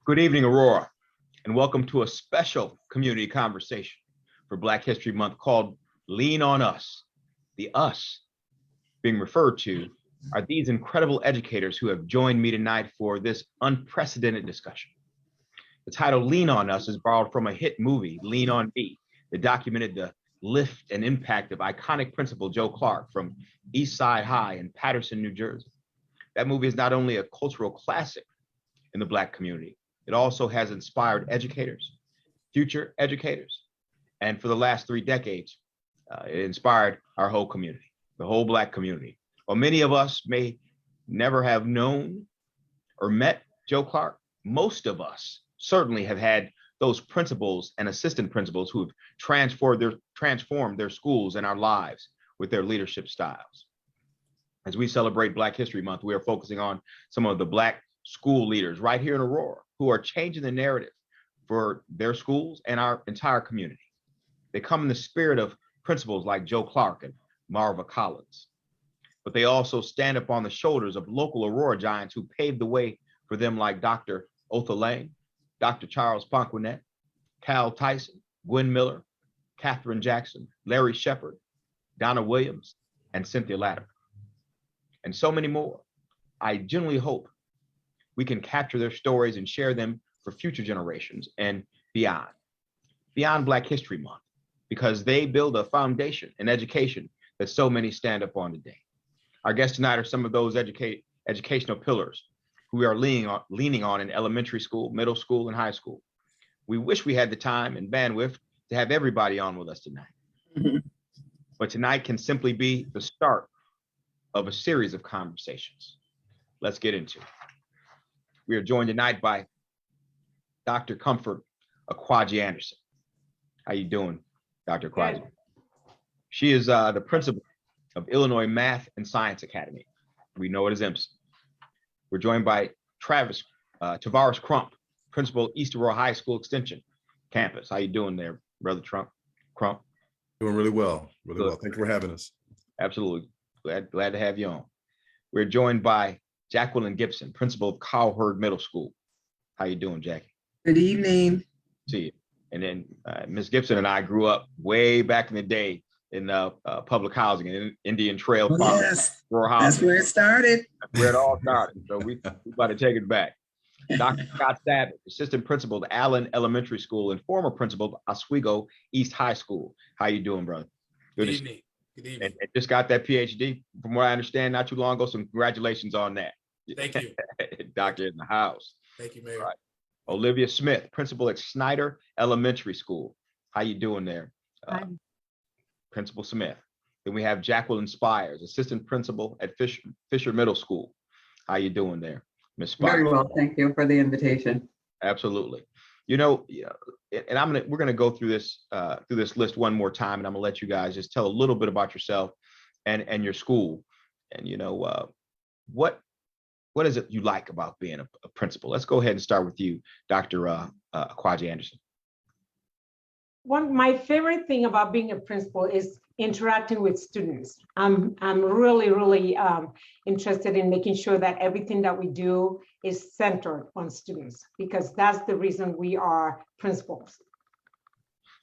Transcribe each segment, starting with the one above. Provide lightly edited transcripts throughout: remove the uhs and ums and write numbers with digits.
Good evening, Aurora, and welcome to a special community conversation for Black History Month called Lean on Us. The us being referred to are these incredible educators who have joined me tonight for this unprecedented discussion. The title Lean on Us is borrowed from a hit movie, Lean on Me, that documented the lift and impact of iconic principal Joe Clark from East Side High in Paterson, New Jersey. That movie is not only a cultural classic in the Black community, it also has inspired educators, future educators, and for the last 3 decades, it inspired our whole community, the whole Black community. While many of us may never have known or met Joe Clark, most of us certainly have had those principals and assistant principals who have transformed their schools and our lives with their leadership styles. As we celebrate Black History Month, we are focusing on some of the Black school leaders right here in Aurora who are changing the narrative for their schools and our entire community. They come in the spirit of principals like Joe Clark and Marva Collins, but they also stand up on the shoulders of local Aurora giants who paved the way for them, like Dr. Otha Lang, Dr. Charles Ponquinet, Cal Tyson, Gwen Miller, Katherine Jackson, Larry Shepard, Donna Williams, and Cynthia Latimer, and so many more. I genuinely hope we can capture their stories and share them for future generations and beyond Black History Month, because they build a foundation in education that so many stand up on today. Our guests tonight are some of those educational pillars who we are leaning on in elementary school, middle school, and high school. We wish we had the time and bandwidth to have everybody on with us tonight. But tonight can simply be the start of a series of conversations. Let's get into it. We are joined tonight by Dr. Comfort Akwaji-Anderson. How you doing, Dr. Akwaji? She is the principal of Illinois Math and Science Academy. We know it as IMSA. We're joined by Taveras Crump, principal East Aurora High School Extension campus. How you doing there, Brother Crump? Doing really well, really well. Thank you for having us. Absolutely. Glad to have you on. We're joined by Jacqueline Gibson, principal of Cowherd Middle School. How you doing, Jackie? Good evening. See you. And then Ms. Gibson and I grew up way back in the day in public housing in Indian Trail Park. Yes, that's where it started. That's where it all started. So we about to take it back. Dr. Scott Savage, assistant principal of Allen Elementary School and former principal of Oswego East High School. How you doing, brother? Good evening. Good evening. And just got that PhD, from what I understand, not too long ago. So congratulations on that. Thank you. Doctor in the house. Thank you, Mayor. Right. Olivia Smith, principal at Schneider Elementary School. How you doing there? Principal Smith. Then we have Jacqueline Spires, assistant principal at Fischer Middle School. How you doing there, Ms. Spires? Very well, thank you for the invitation. Absolutely. And we're gonna go through this list one more time, and I'm gonna let you guys just tell a little bit about yourself and your school, and what is it you like about being a principal? Let's go ahead and start with you, Dr. Akwaji-Anderson. My favorite thing about being a principal is interacting with students. I'm really interested in making sure that everything that we do is centered on students, because that's the reason we are principals.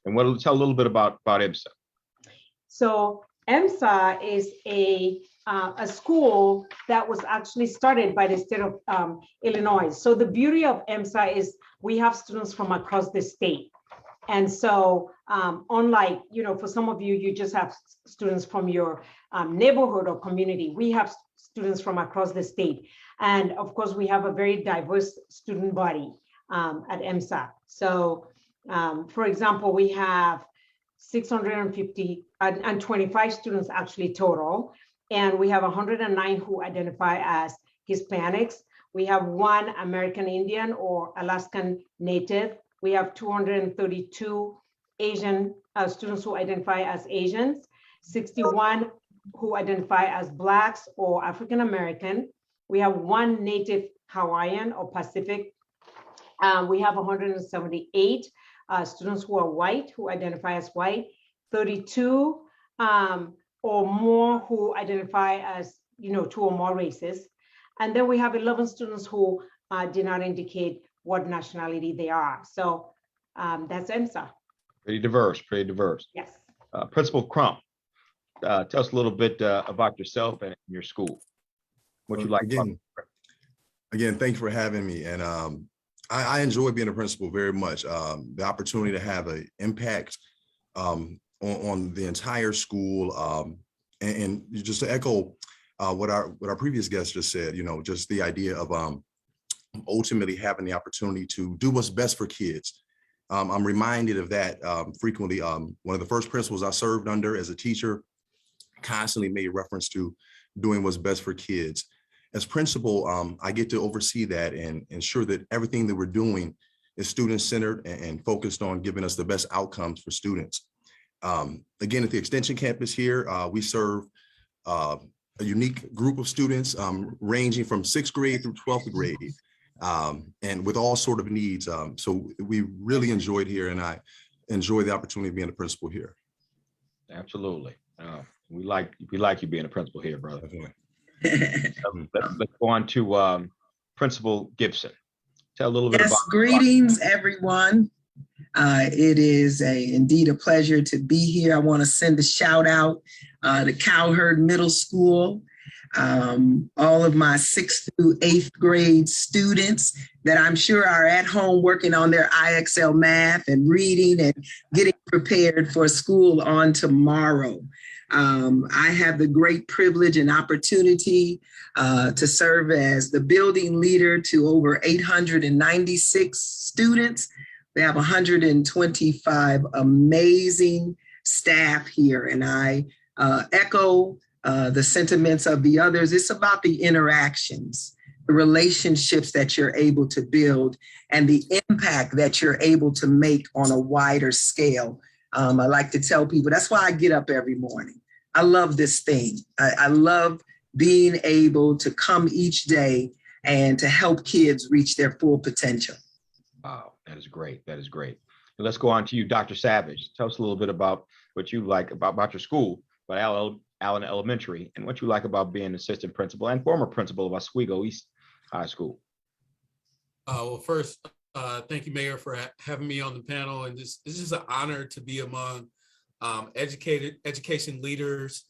And tell a little bit about IMSA. So IMSA is a school that was actually started by the state of Illinois. So the beauty of IMSA is we have students from across the state. And so unlike, for some of you, you just have students from your neighborhood or community, we have students from across the state. And of course, we have a very diverse student body at IMSA. So for example, we have 650 and 25 students actually total. And we have 109 who identify as Hispanics. We have 1 American Indian or Alaskan Native. We have 232 Asian students who identify as Asians, 61 who identify as Blacks or African American. We have 1 Native Hawaiian or Pacific. We have 178 students who are white, who identify as white, 32 or more who identify as 2 or more races. And then we have 11 students who did not indicate what nationality they are. So that's EMSA. Pretty diverse, pretty diverse. Yes. Principal Crump, tell us a little bit about yourself and your school. What you like Again, thank you for having me. And I enjoy being a principal very much. The opportunity to have an impact on the entire school, and just to echo what our previous guest just said, just the idea of ultimately having the opportunity to do what's best for kids. I'm reminded of that frequently. One of the first principals I served under as a teacher constantly made reference to doing what's best for kids. As principal, I get to oversee that and ensure that everything that we're doing is student-centered and focused on giving us the best outcomes for students. Again, at the Extension campus here, we serve a unique group of students ranging from 6th grade through 12th grade, and with all sort of needs. So we really enjoyed here, and I enjoy the opportunity of being a principal here. Absolutely. We like you being a principal here, brother. Definitely. Let's go on to Principal Gibson. Tell a little bit about. Greetings, everyone. It is indeed a pleasure to be here. I want to send a shout out to Cowherd Middle School, all of my 6th through 8th grade students that I'm sure are at home working on their IXL math and reading and getting prepared for school on tomorrow. I have the great privilege and opportunity to serve as the building leader to over 896 students. We have 125 amazing staff here, and I echo the sentiments of the others. It's about the interactions, the relationships that you're able to build, and the impact that you're able to make on a wider scale. I like to tell people, that's why I get up every morning. I love this thing. I love being able to come each day and to help kids reach their full potential. Wow, that is great. That is great. And let's go on to you, Dr. Savage. Tell us a little bit about what you like about your school, about Allen Elementary, and what you like about being assistant principal and former principal of Oswego East High School. Well, first, thank you, Mayor, for having me on the panel. And this is just an honor to be among education leaders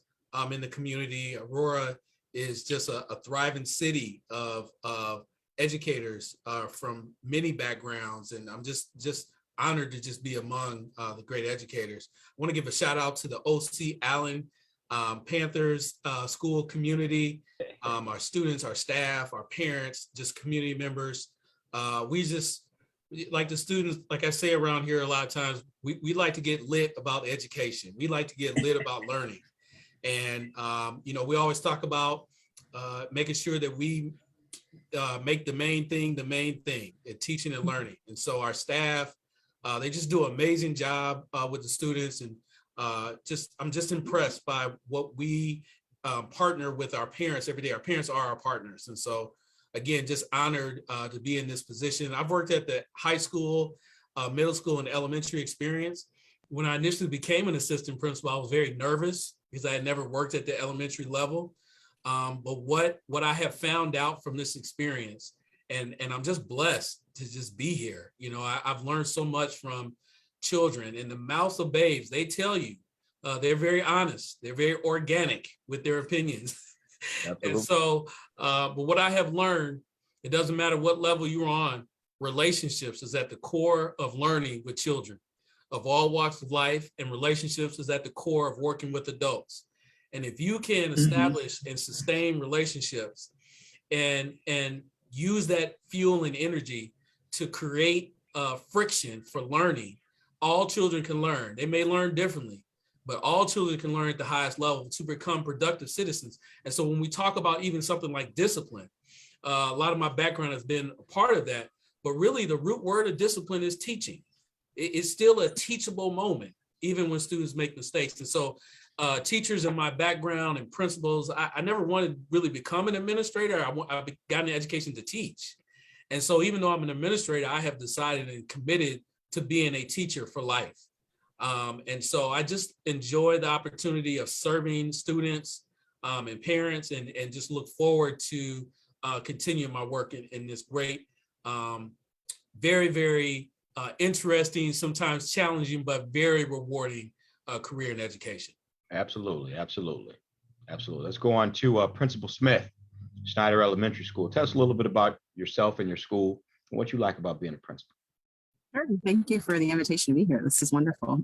in the community. Aurora is just a thriving city of educators from many backgrounds, and I'm just honored to just be among the great educators. I want to give a shout out to the OC Allen Panthers school community, our students, our staff, our parents, just community members. We just, like the students, like I say around here a lot of times, we like to get lit about education. We like to get lit about learning. And, we always talk about making sure that we make the main thing, teaching and learning. And so our staff, they just do an amazing job with the students. And I'm just impressed by what we partner with our parents every day. Our parents are our partners. And so, again, just honored to be in this position. I've worked at the high school, middle school, and elementary experience. When I initially became an assistant principal, I was very nervous because I had never worked at the elementary level. But what I have found out from this experience, and I'm just blessed to just be here. I've learned so much from children. In the mouths of babes, they tell you, they're very honest. They're very organic with their opinions. And so, but what I have learned, it doesn't matter what level you're on, relationships is at the core of learning with children of all walks of life, and relationships is at the core of working with adults. And if you can establish and sustain relationships and use that fuel and energy to create friction for learning, all children can learn. They may learn differently, but all children can learn at the highest level to become productive citizens. And so when we talk about even something like discipline, a lot of my background has been a part of that, but really the root word of discipline is teaching. It's still a teachable moment, even when students make mistakes. And so teachers in my background and principals, I never wanted to really become an administrator. I got an education to teach. And so even though I'm an administrator, I have decided and committed to being a teacher for life. And so I just enjoy the opportunity of serving students and parents, and just look forward to continuing my work in this great very, very interesting, sometimes challenging, but very rewarding career in education. Absolutely. Let's go on to Principal Smith, Schneider Elementary School. Tell us a little bit about yourself and your school and what you like about being a principal. Sure. Thank you for the invitation to be here. This is wonderful.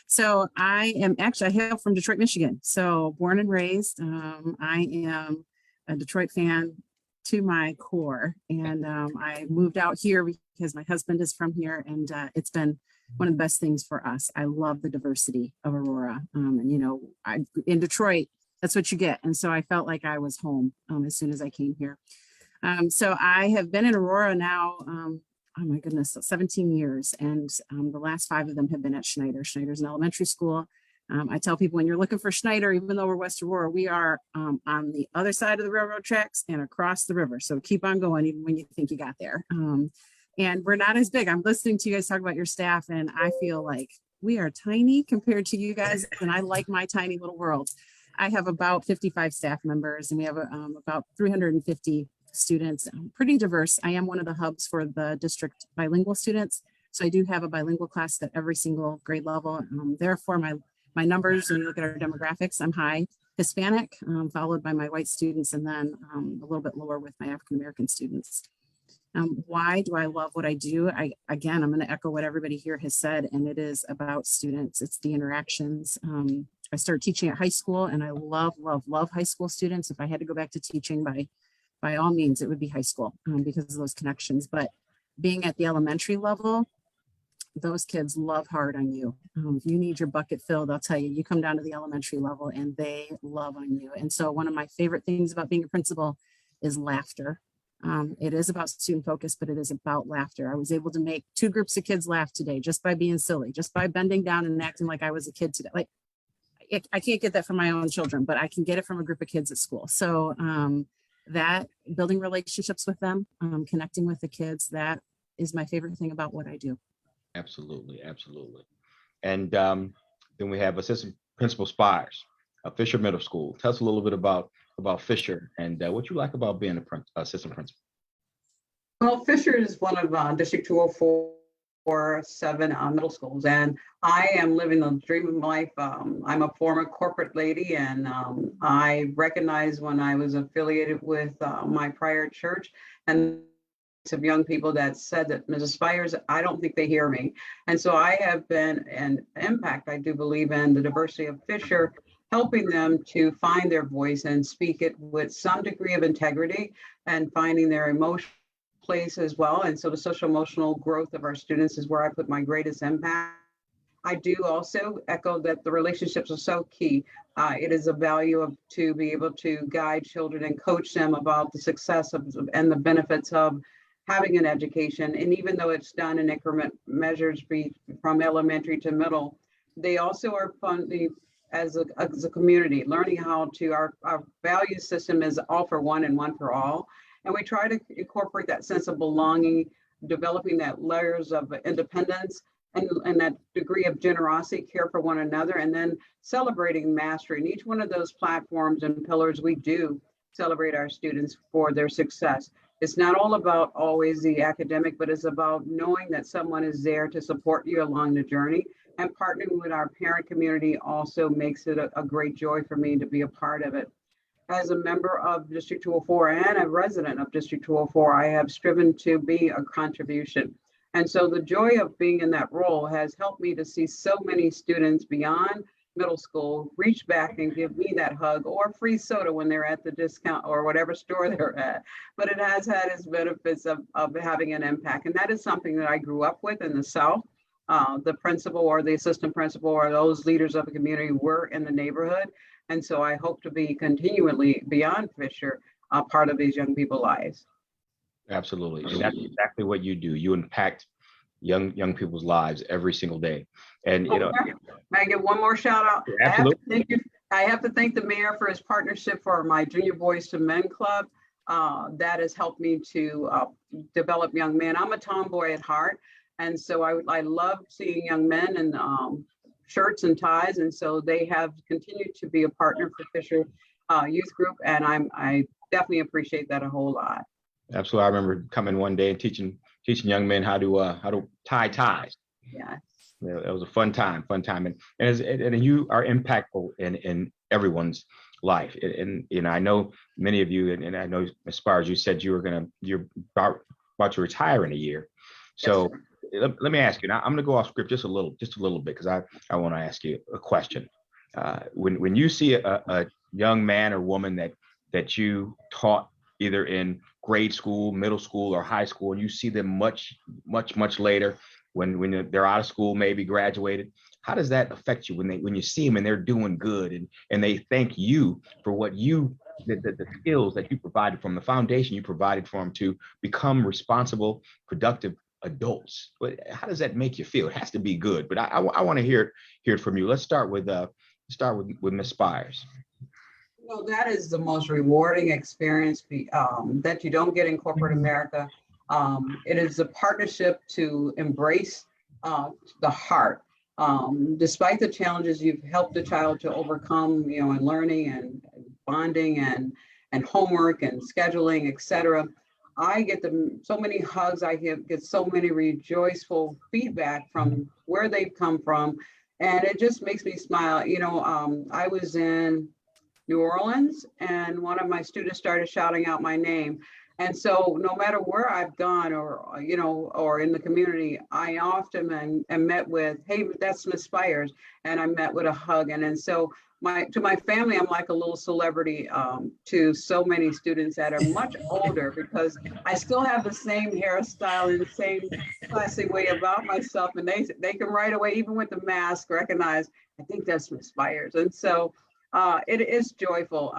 So I hail from Detroit, Michigan. So born and raised, I am a Detroit fan to my core. And I moved out here because my husband is from here, and it's been one of the best things for us. I love the diversity of Aurora. And in Detroit, that's what you get. And so I felt like I was home as soon as I came here. So I have been in Aurora now, oh my goodness, 17 years. And the last 5 of them have been at Schneider. Schneider's an elementary school. I tell people, when you're looking for Schneider, even though we're West Aurora, we are on the other side of the railroad tracks and across the river. So keep on going, even when you think you got there. And we're not as big. I'm listening to you guys talk about your staff, and I feel like we are tiny compared to you guys. And I like my tiny little world. I have about 55 staff members, and we have about 350 students, pretty diverse. I am one of the hubs for the district bilingual students. So I do have a bilingual class at every single grade level. Therefore, my numbers, when you look at our demographics, I'm high Hispanic, followed by my white students, and then a little bit lower with my African-American students. Why do I love what I do? Again, I'm going to echo what everybody here has said, and it is about students. It's the interactions. I started teaching at high school, and I love high school students. If I had to go back to teaching, by all means, it would be high school because of those connections. But being at the elementary level, those kids love hard on you. If you need your bucket filled, I'll tell you, you come down to the elementary level and they love on you. And so one of my favorite things about being a principal is laughter. It is about student focus, but it is about laughter. I was able to make 2 groups of kids laugh today just by being silly, just by bending down and acting like I was a kid today. Like, I can't get that from my own children, but I can get it from a group of kids at school. So that building relationships with them, connecting with the kids, that is my favorite thing about what I do. Absolutely. And then we have Assistant Principal Spires, Fischer Middle School. Tell us a little bit about Fischer and what you like about being an assistant principal. Well, Fischer is one of District 204-7 middle schools, and I am living the dream of life. I'm a former corporate lady, and I recognize when I was affiliated with my prior church, and of young people that said that Mrs. Spires, I don't think they hear me. And so I have been an impact, I do believe, in the diversity of Fischer, helping them to find their voice and speak it with some degree of integrity and finding their emotional place as well. And so the social emotional growth of our students is where I put my greatest impact. I do also echo that the relationships are so key. It is a value to be able to guide children and coach them about the success of and the benefits of having an education. And even though it's done in increment measures from elementary to middle, they also are funding as a community, learning how to, our value system is all for one and one for all. And we try to incorporate that sense of belonging, developing that layers of independence and that degree of generosity, care for one another, and then celebrating mastery. In each one of those platforms and pillars, we do celebrate our students for their success. It's not all about always the academic, but it's about knowing that someone is there to support you along the journey. And partnering with our parent community also makes it a great joy for me to be a part of it. As a member of District 204 and a resident of District 204, I have striven to be a contribution. And so the joy of being in that role has helped me to see so many students beyond middle school reach back and give me that hug or free soda when they're at the discount or whatever store they're at. But it has had its benefits of having an impact. And that is something that I grew up with in the South. The principal or the assistant principal or those leaders of the community were in the neighborhood. And so I hope to be continually beyond Fischer, a part of these young people's lives. Absolutely. And that's exactly what you do. You impact young people's lives every single day. And may I give one more shout out? Absolutely. I have to thank the mayor for his partnership for my Junior Boys to Men Club. That has helped me to develop young men. I'm a tomboy at heart. And so I love seeing young men in shirts and ties. And so they have continued to be a partner for Fischer Youth Group. And I definitely appreciate that a whole lot. Absolutely. I remember coming one day and teaching teaching young men how to tie ties. Yeah. Yeah, it was a fun time, and you are impactful in everyone's life. And you know, I know many of you, and I know Ms. Spires, you said you're about to retire in a year. So let me ask you. Now I'm going to go off script just a little bit because I want to ask you a question. When you see a young man or woman that you taught either in grade school, middle school, or high school, and you see them much later when they're out of school, maybe graduated, how does that affect you when you see them and they're doing good and they thank you for what the skills that you provided from the foundation you provided for them to become responsible, productive adults? But how does that make you feel? It has to be good, but I want to hear it from you. Let's start with Ms. Spires. No, that is the most rewarding experience that you don't get in corporate America. It is a partnership to embrace the heart. Despite the challenges you've helped the child to overcome, you know, in learning and bonding and homework and scheduling, etc. I get so many hugs. I get so many rejoiceful feedback from where they've come from, and it just makes me smile. You know, I was in New Orleans, and one of my students started shouting out my name. And so no matter where I've gone or, you know, or in the community, I often am met with, hey, that's Ms. Spires. And I'm met with a hug. And so to my family, I'm like a little celebrity to so many students that are much older, because I still have the same hairstyle and the same classy way about myself. And they can right away, even with the mask, recognize, I think that's Ms. Spires. And so it is joyful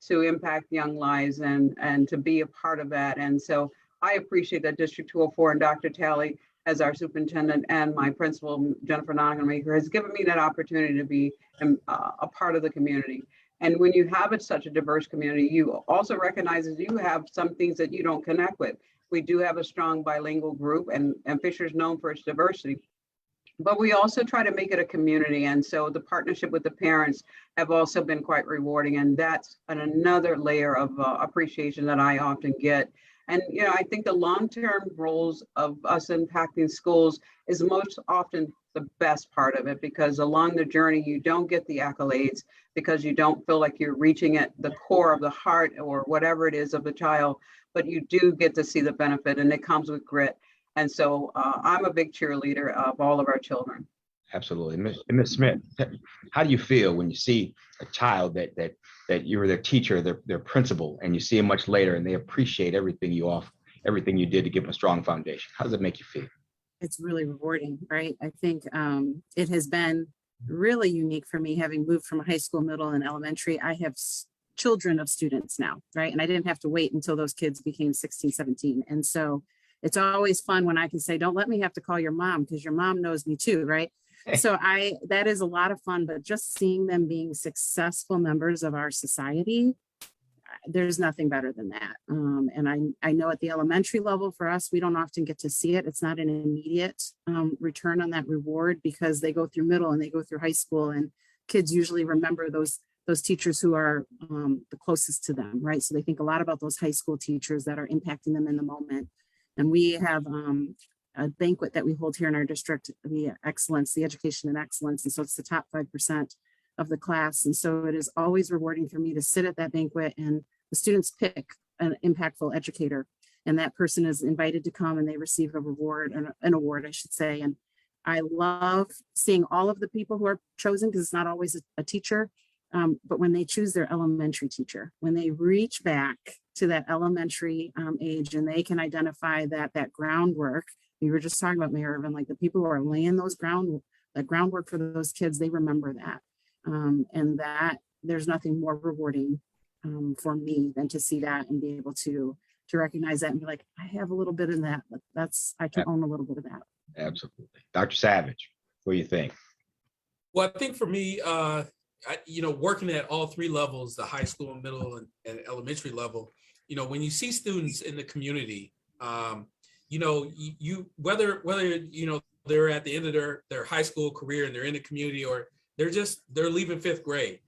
to impact young lives and to be a part of that. And so I appreciate that District 204 and Dr. Talley as our superintendent and my principal, Jennifer Nonagamaker, has given me that opportunity to be a part of the community. And when you have such a diverse community, you also recognize that you have some things that you don't connect with. We do have a strong bilingual group, and Fischer is known for its diversity. But we also try to make it a community. And so the partnership with the parents have also been quite rewarding. And that's another layer of appreciation that I often get. And, you know, I think the long-term roles of us impacting schools is most often the best part of it, because along the journey, you don't get the accolades because you don't feel like you're reaching at the core of the heart or whatever it is of the child, but you do get to see the benefit, and it comes with grit. And so I'm a big cheerleader of all of our children. Absolutely. Ms. Smith, how do you feel when you see a child that you were their teacher, their principal, and you see them much later and they appreciate everything you did to give them a strong foundation? How does it make you feel? It's really rewarding, right? I think it has been really unique for me, having moved from high school, middle, and elementary. I have children of students now, right? And I didn't have to wait until those kids became 16, 17. And so it's always fun when I can say, don't let me have to call your mom, because your mom knows me too, right? So that is a lot of fun, but just seeing them being successful members of our society, there's nothing better than that. And I know at the elementary level for us, we don't often get to see it. It's not an immediate return on that reward, because they go through middle and they go through high school, and kids usually remember those teachers who are the closest to them, right? So they think a lot about those high school teachers that are impacting them in the moment. And we have a banquet that we hold here in our district, the education and excellence. And so it's the top 5% of the class. And so it is always rewarding for me to sit at that banquet and the students pick an impactful educator. And that person is invited to come and they receive an award, I should say. And I love seeing all of the people who are chosen, because it's not always a teacher. But when they choose their elementary teacher, when they reach back to that elementary age and they can identify that groundwork, we were just talking about, Mayor Irvin, like the people who are laying that groundwork for those kids, they remember that. And that there's nothing more rewarding for me than to see that and be able to recognize that and be like, I have a little bit of that. I can own a little bit of that. Absolutely. Dr. Savage, what do you think? Well, I think for me, working at all three levels, the high school, middle, and elementary level, when you see students in the community, whether they're at the end of their high school career and they're in the community, or they're leaving fifth grade,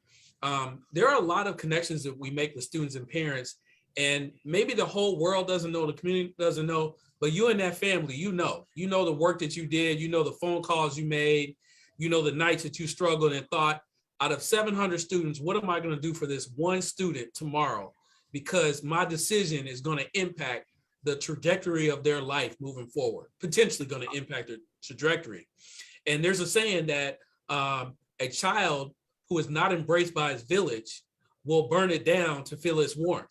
there are a lot of connections that we make with students and parents, and maybe the whole world doesn't know, the community doesn't know, but you and that family, you know the work that you did, you know the phone calls you made, you know the nights that you struggled and thought, out of 700 students, what am I going to do for this one student tomorrow? Because my decision is going to impact the trajectory of their life moving forward, potentially going to impact their trajectory. And there's a saying that a child who is not embraced by his village will burn it down to feel its warmth.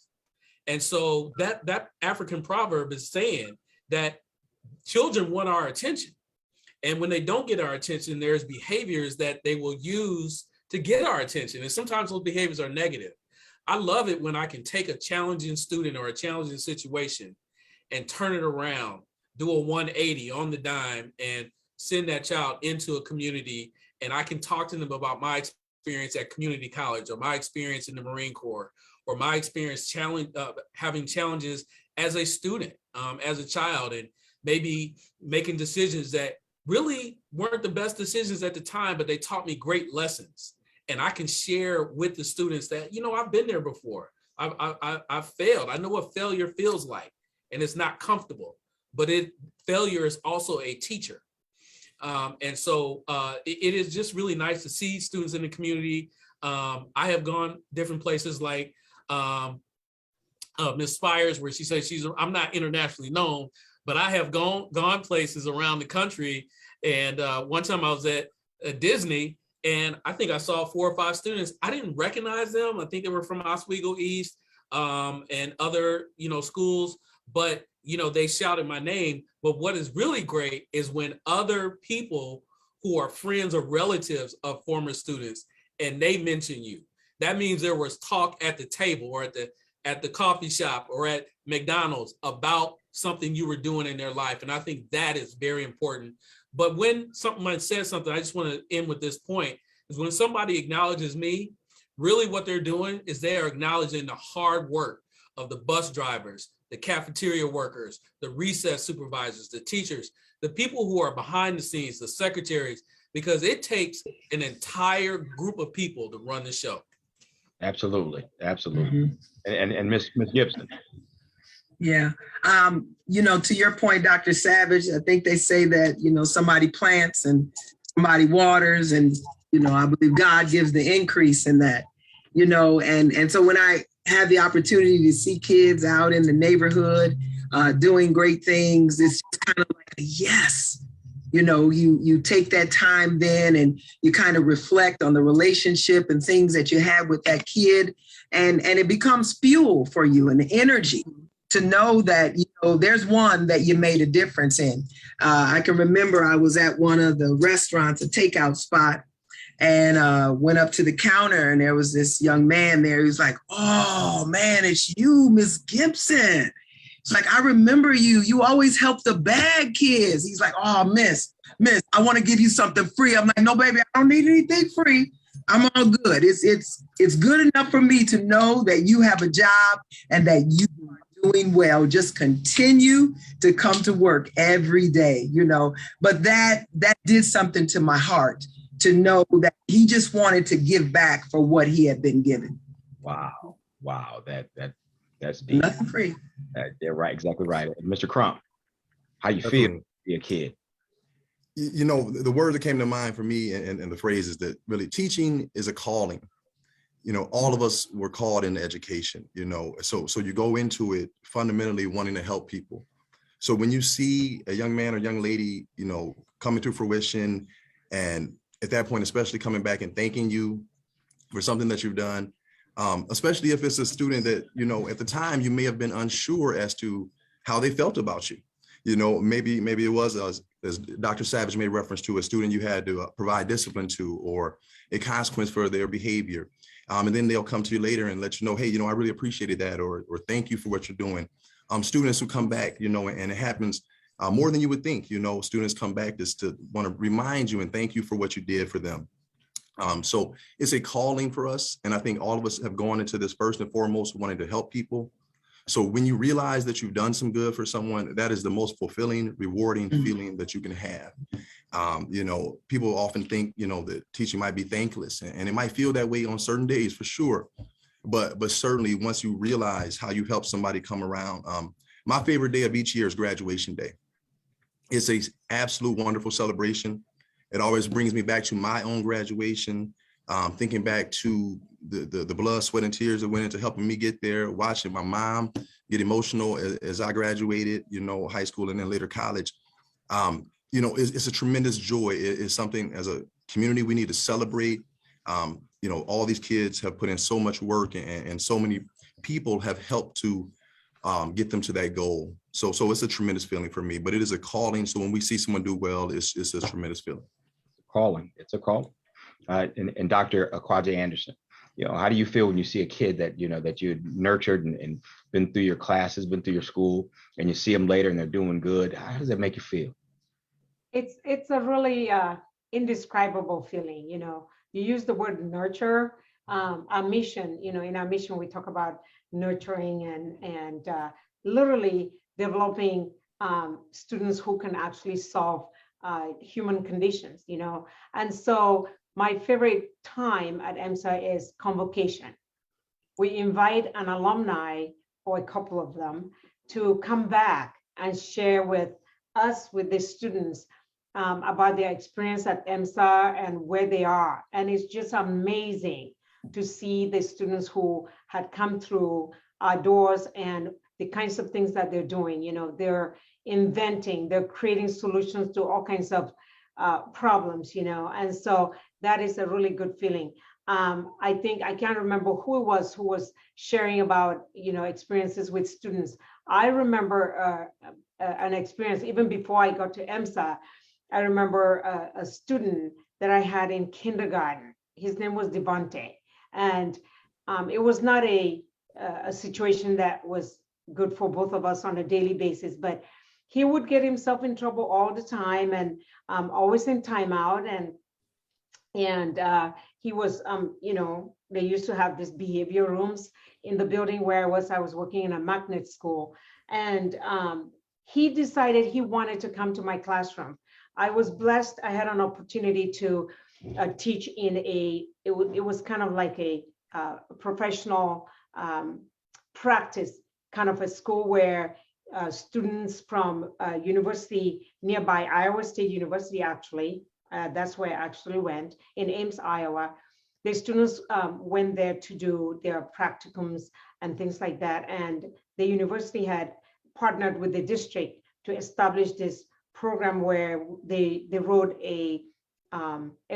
And so that African proverb is saying that children want our attention. And when they don't get our attention, there's behaviors that they will use to get our attention. And sometimes those behaviors are negative. I love it when I can take a challenging student or a challenging situation and turn it around, do a 180 on the dime, and send that child into a community. And I can talk to them about my experience at community college, or my experience in the Marine Corps, or my experience having challenges as a student, as a child, and maybe making decisions that really weren't the best decisions at the time, but they taught me great lessons. And I can share with the students that, I've been there before. I've failed. I know what failure feels like, and it's not comfortable, but failure is also a teacher. And so it is just really nice to see students in the community. I have gone different places like Miss Spires, where she says I'm not internationally known, but I have gone places around the country. And one time I was at Disney, and I think I saw 4 or 5 students. I didn't recognize them. I think they were from Oswego East and other, schools, but, they shouted my name. But what is really great is when other people who are friends or relatives of former students, and they mention you. That means there was talk at the table or at the coffee shop or at McDonald's about something you were doing in their life. And I think that is very important. But when someone says something, I just want to end with this point, is when somebody acknowledges me, really what they're doing is they are acknowledging the hard work of the bus drivers, the cafeteria workers, the recess supervisors, the teachers, the people who are behind the scenes, the secretaries, because it takes an entire group of people to run the show. Absolutely. Absolutely. And Miss Gibson. Yeah. To your point, Dr. Savage, I think they say that, somebody plants and somebody waters, and, I believe God gives the increase in that, and so when I have the opportunity to see kids out in the neighborhood doing great things, it's kind of like a yes. You take that time then and you kind of reflect on the relationship and things that you had with that kid, and it becomes fuel for you and energy to know that, there's one that you made a difference in. I can remember I was at one of the restaurants, a takeout spot, and went up to the counter, and there was this young man there. He was like, "Oh man, it's you, Miss Gibson." It's like, "I remember you. You always help the bad kids." He's like, "Oh, miss, I want to give you something free." I'm like, "No, baby, I don't need anything free. I'm all good. It's good enough for me to know that you have a job and that you are doing well. Just continue to come to work every day, But that did something to my heart, to know that he just wanted to give back for what he had been given. Wow. That's deep. Nothing free. They're right, exactly right. Mr. Crump, how you feel to be a kid? The word that came to mind for me and the phrase is that really teaching is a calling. All of us were called into education, so you go into it fundamentally wanting to help people. So when you see a young man or young lady, coming to fruition, and at that point, especially coming back and thanking you for something that you've done, especially if it's a student that, at the time you may have been unsure as to how they felt about you. Maybe it was, as Dr. Savage made reference to, a student you had to provide discipline to, or a consequence for their behavior. And then they'll come to you later and let you know, hey, I really appreciated that, or thank you for what you're doing. Students who come back, and it happens more than you would think, students come back just to want to remind you and thank you for what you did for them. So it's a calling for us. And I think all of us have gone into this first and foremost wanting to help people. So when you realize that you've done some good for someone, that is the most fulfilling, rewarding feeling that you can have. People often think, that teaching might be thankless, and it might feel that way on certain days for sure. But certainly once you realize how you help somebody come around, my favorite day of each year is graduation day. It's a absolute wonderful celebration. It always brings me back to my own graduation, thinking back to the blood, sweat, and tears that went into helping me get there, watching my mom get emotional as I graduated, high school and then later college. It's a tremendous joy. It's something as a community we need to celebrate. All these kids have put in so much work, and so many people have helped to get them to that goal. So it's a tremendous feeling for me, but it is a calling. So when we see someone do well, it's a tremendous feeling. It's a calling. And Dr. Akwaji-Anderson, how do you feel when you see a kid that, that you nurtured and been through your classes, been through your school, and you see them later and they're doing good? How does that make you feel? It's a really indescribable feeling. You use the word nurture. Our mission, in our mission, we talk about nurturing and literally developing students who can actually solve human conditions, And so my favorite time at EMSA is convocation. We invite an alumni, or a couple of them, to come back and share with us, with the students, about their experience at EMSA and where they are. And it's just amazing to see the students who had come through our doors and the kinds of things that they're doing. They're inventing, they're creating solutions to all kinds of problems, and so that is a really good feeling. I think, I can't remember who it was who was sharing about, experiences with students. I remember an experience even before I got to EMSA. I remember a student that I had in kindergarten. His name was Devante, and it was not a situation that was good for both of us on a daily basis, but he would get himself in trouble all the time, and always in timeout. And he was, they used to have these behavior rooms in the building where I was working in a magnet school. And he decided he wanted to come to my classroom. I was blessed. I had an opportunity to teach in it was kind of like a professional practice kind of a school where students from university nearby, Iowa State University, actually, that's where I actually went, in Ames, Iowa. The students went there to do their practicums and things like that. And the university had partnered with the district to establish this program where they wrote a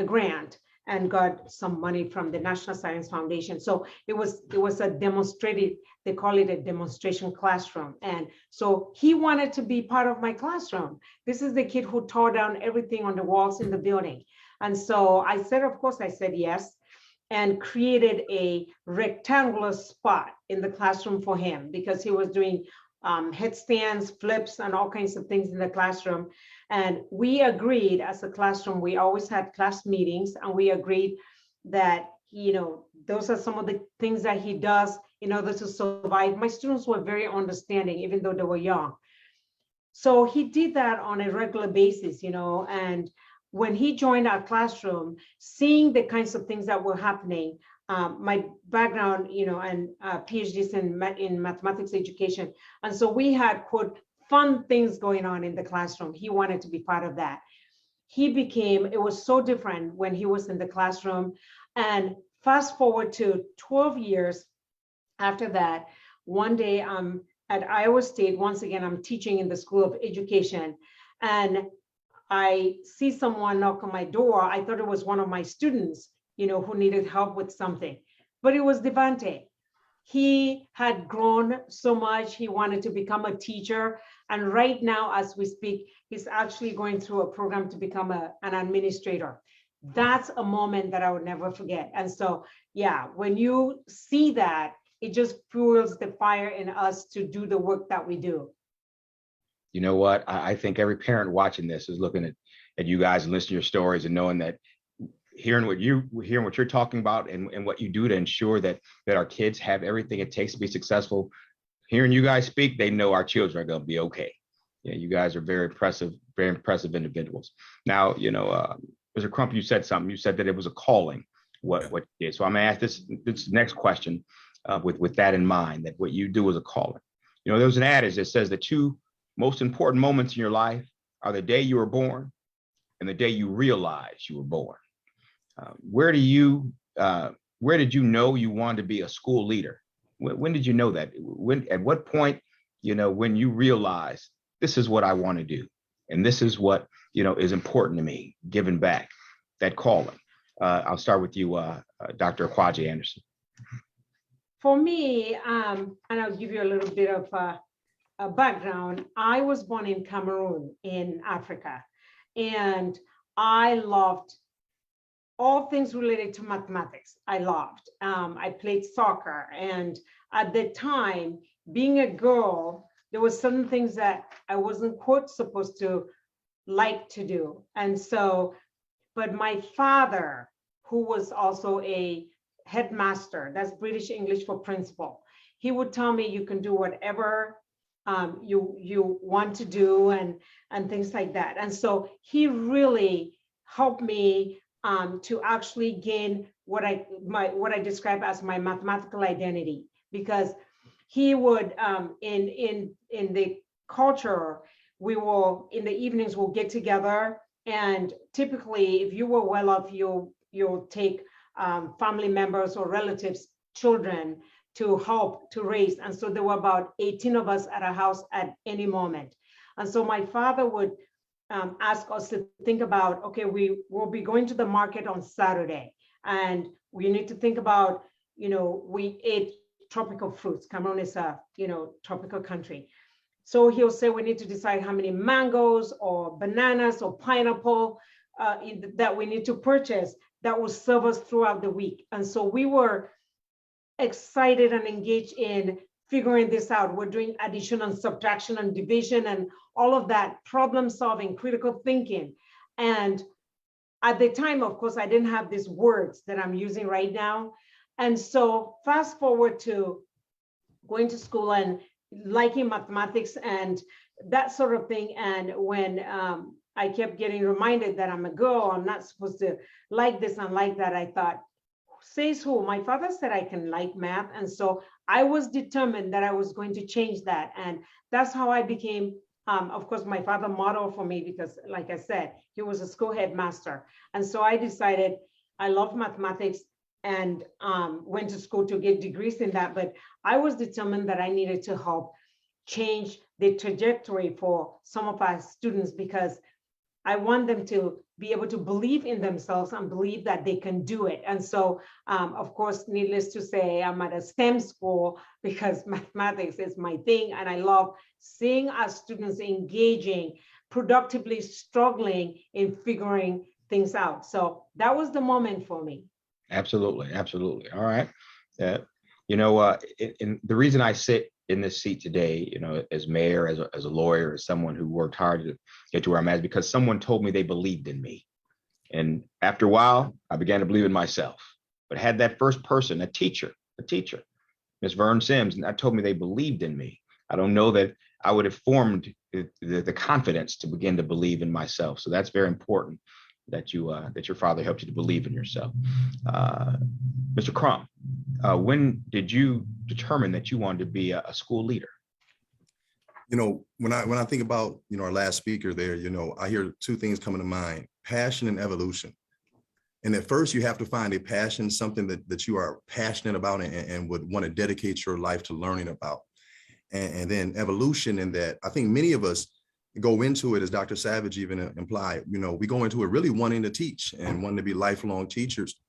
grant and got some money from the National Science Foundation. So it was a demonstrated, they call it a demonstration classroom. And so he wanted to be part of my classroom. This is the kid who tore down everything on the walls in the building. And so I said, of course, I said yes, and created a rectangular spot in the classroom for him because he was doing headstands, flips, and all kinds of things in the classroom. And we agreed as a classroom, we always had class meetings, and we agreed that, those are some of the things that he does in order to survive. My students were very understanding, even though they were young. So he did that on a regular basis, and when he joined our classroom, seeing the kinds of things that were happening, my background, and PhDs in mathematics education. And so we had, quote, fun things going on in the classroom. He wanted to be part of that. It was so different when he was in the classroom. And fast forward to 12 years after that, one day I'm at Iowa State. Once again, I'm teaching in the School of Education. And I see someone knock on my door. I thought it was one of my students, who needed help with something, but it was Devante. He had grown so much. He wanted to become a teacher. And right now, as we speak, he's actually going through a program to become an administrator. That's a moment that I would never forget. And so, yeah, when you see that, it just fuels the fire in us to do the work that we do. You know what? I think every parent watching this is looking at you guys and listening to your stories and knowing that hearing what you're talking about and what you do to ensure that our kids have everything it takes to be successful. Hearing you guys speak, they know our children are going to be okay. Yeah, you guys are very impressive individuals. Now, Mr. Crump, you said something. You said that it was a calling, what you did. So I'm going to ask this next question with that in mind, that what you do is a calling. You know, there's an adage that says the two most important moments in your life are the day you were born and the day you realize you were born. Where did you know you wanted to be a school leader? When did you know that? At what point, you know, when you realized this is what I want to do, and this is what, you know, is important to me, giving back, that calling? I'll start with you, Dr. Akwaji-Anderson. For me, and I'll give you a little bit of a background. I was born in Cameroon in Africa, and I loved all things related to mathematics. I loved. I played soccer, and at the time, being a girl, there was certain things that I wasn't, quote, supposed to like to do. And so, but my father, who was also a headmaster, that's British English for principal, he would tell me you can do whatever you want to do, and things like that. And so he really helped me to actually gain what I describe as my mathematical identity, because he would in the culture, we will in the evenings we'll get together, and typically if you were well off, you'll take family members or relatives children to help to raise. And so there were about 18 of us at a house at any moment. And so my father would ask us to think about, okay, we will be going to the market on Saturday, and we need to think about, you know, we ate tropical fruits. Cameroon is a, you know, tropical country. So he'll say we need to decide how many mangoes or bananas or pineapple that we need to purchase that will serve us throughout the week. And so we were excited and engaged in figuring this out. We're doing addition and subtraction and division and all of that, problem solving, critical thinking. And at the time, of course, I didn't have these words that I'm using right now. And so fast forward to going to school and liking mathematics and that sort of thing. And when I kept getting reminded that I'm a girl, I'm not supposed to like this and like that, I thought, says who? My father said I can like math. And so I was determined that I was going to change that. And that's how I became, of course, my father modeled for me, because like I said, he was a school headmaster. And so I decided I love mathematics and went to school to get degrees in that. But I was determined that I needed to help change the trajectory for some of our students, because I want them to be able to believe in themselves and believe that they can do it. And so, of course, needless to say, I'm at a STEM school because mathematics is my thing. And I love seeing our students engaging, productively struggling in figuring things out. So that was the moment for me. Absolutely. Absolutely. All right. You know, and the reason I sit in this seat today, you know, as mayor, as a lawyer, as someone who worked hard to get to where I'm at, is because someone told me they believed in me. And after a while, I began to believe in myself. But I had that first person, a teacher, Miss Vern Sims, and that told me they believed in me. I don't know that I would have formed the confidence to begin to believe in myself. So that's very important that your father helped you to believe in yourself. Mr. Crump, when did you determine that you wanted to be a school leader? You know, when I think about, you know, our last speaker there, you know, I hear two things coming to mind: passion and evolution. And at first you have to find a passion, something that you are passionate about and would want to dedicate your life to learning about. And then evolution, in that I think many of us go into it, as Dr. Savage even implied, you know, we go into it really wanting to teach and wanting to be lifelong teachers.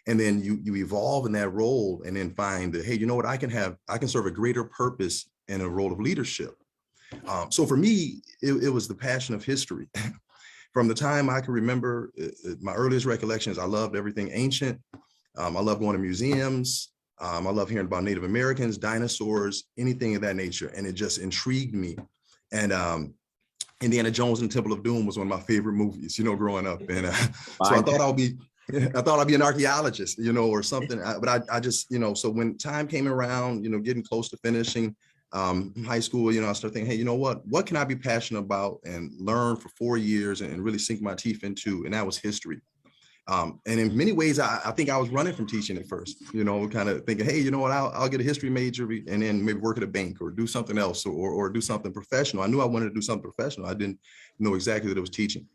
And then you evolve in that role and then find that, hey, you know what, I can serve a greater purpose in a role of leadership. So for me, it was the passion of history. From the time I can remember, my earliest recollections, I loved everything ancient. I love going to museums. I love hearing about Native Americans, dinosaurs, anything of that nature. And it just intrigued me. And Indiana Jones and the Temple of Doom was one of my favorite movies, you know, growing up. And so I thought I'd be an archaeologist, you know, or something. But I just, you know, so when time came around, you know, getting close to finishing high school, you know, I started thinking, hey, you know what can I be passionate about and learn for 4 years and really sink my teeth into? And that was history. And in many ways, I think I was running from teaching at first, you know, kind of thinking, hey, you know what, I'll get a history major and then maybe work at a bank or do something else or do something professional. I knew I wanted to do something professional. I didn't know exactly that it was teaching.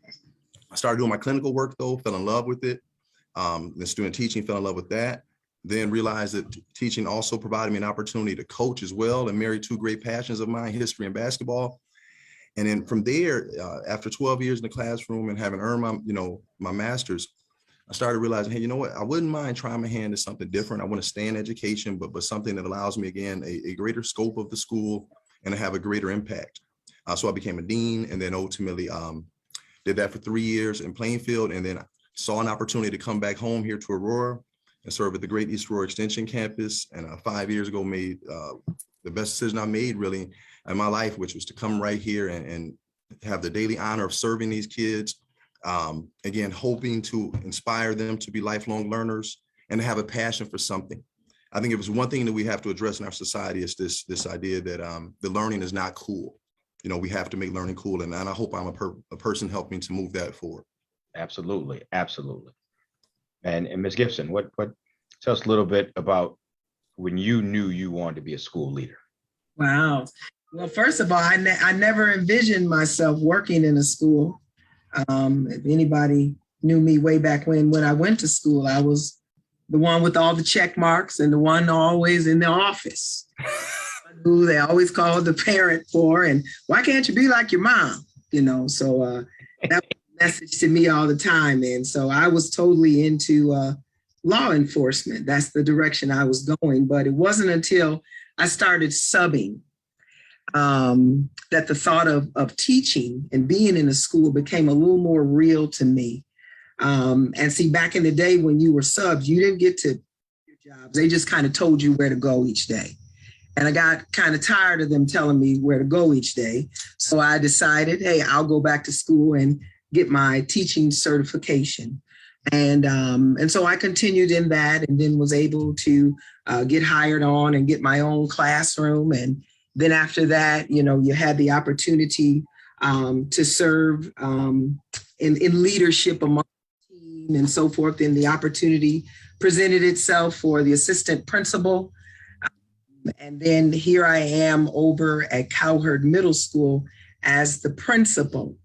I started doing my clinical work though, fell in love with it. The student teaching, fell in love with that. Then realized that teaching also provided me an opportunity to coach as well and marry two great passions of mine, history and basketball. And then from there, after 12 years in the classroom and having earned my, my master's, I started realizing, hey, you know what? I wouldn't mind trying my hand at something different. I want to stay in education, but something that allows me, again, a greater scope of the school and to have a greater impact. So I became a dean and then ultimately did that for 3 years in Plainfield, and then saw an opportunity to come back home here to Aurora and serve at the Great East Aurora Extension Campus. And 5 years ago made the best decision I made really in my life, which was to come right here and have the daily honor of serving these kids. Again, hoping to inspire them to be lifelong learners and to have a passion for something. I think if it's one thing that we have to address in our society is this idea that the learning is not cool. You know, we have to make learning cool. And I hope I'm a person helping to move that forward. Absolutely. Absolutely. And Ms. Gibson, what tell us a little bit about when you knew you wanted to be a school leader? Wow. Well, first of all, I never envisioned myself working in a school. If anybody knew me way back when I went to school, I was the one with all the check marks and the one always in the office who they always called the parent for. And why can't you be like your mom? You know, so that was a message to me all the time. And so I was totally into law enforcement. That's the direction I was going. But it wasn't until I started subbing that the thought of teaching and being in a school became a little more real to me. And see, back in the day when you were subs, you didn't get to your jobs. They just kind of told you where to go each day. And I got kind of tired of them telling me where to go each day. So I decided, hey, I'll go back to school and get my teaching certification. And so I continued in that and then was able to get hired on and get my own classroom. And then after that, you know, you had the opportunity to serve in leadership among the team and so forth. And the opportunity presented itself for the assistant principal. And then here I am over at Cowherd Middle School as the principal.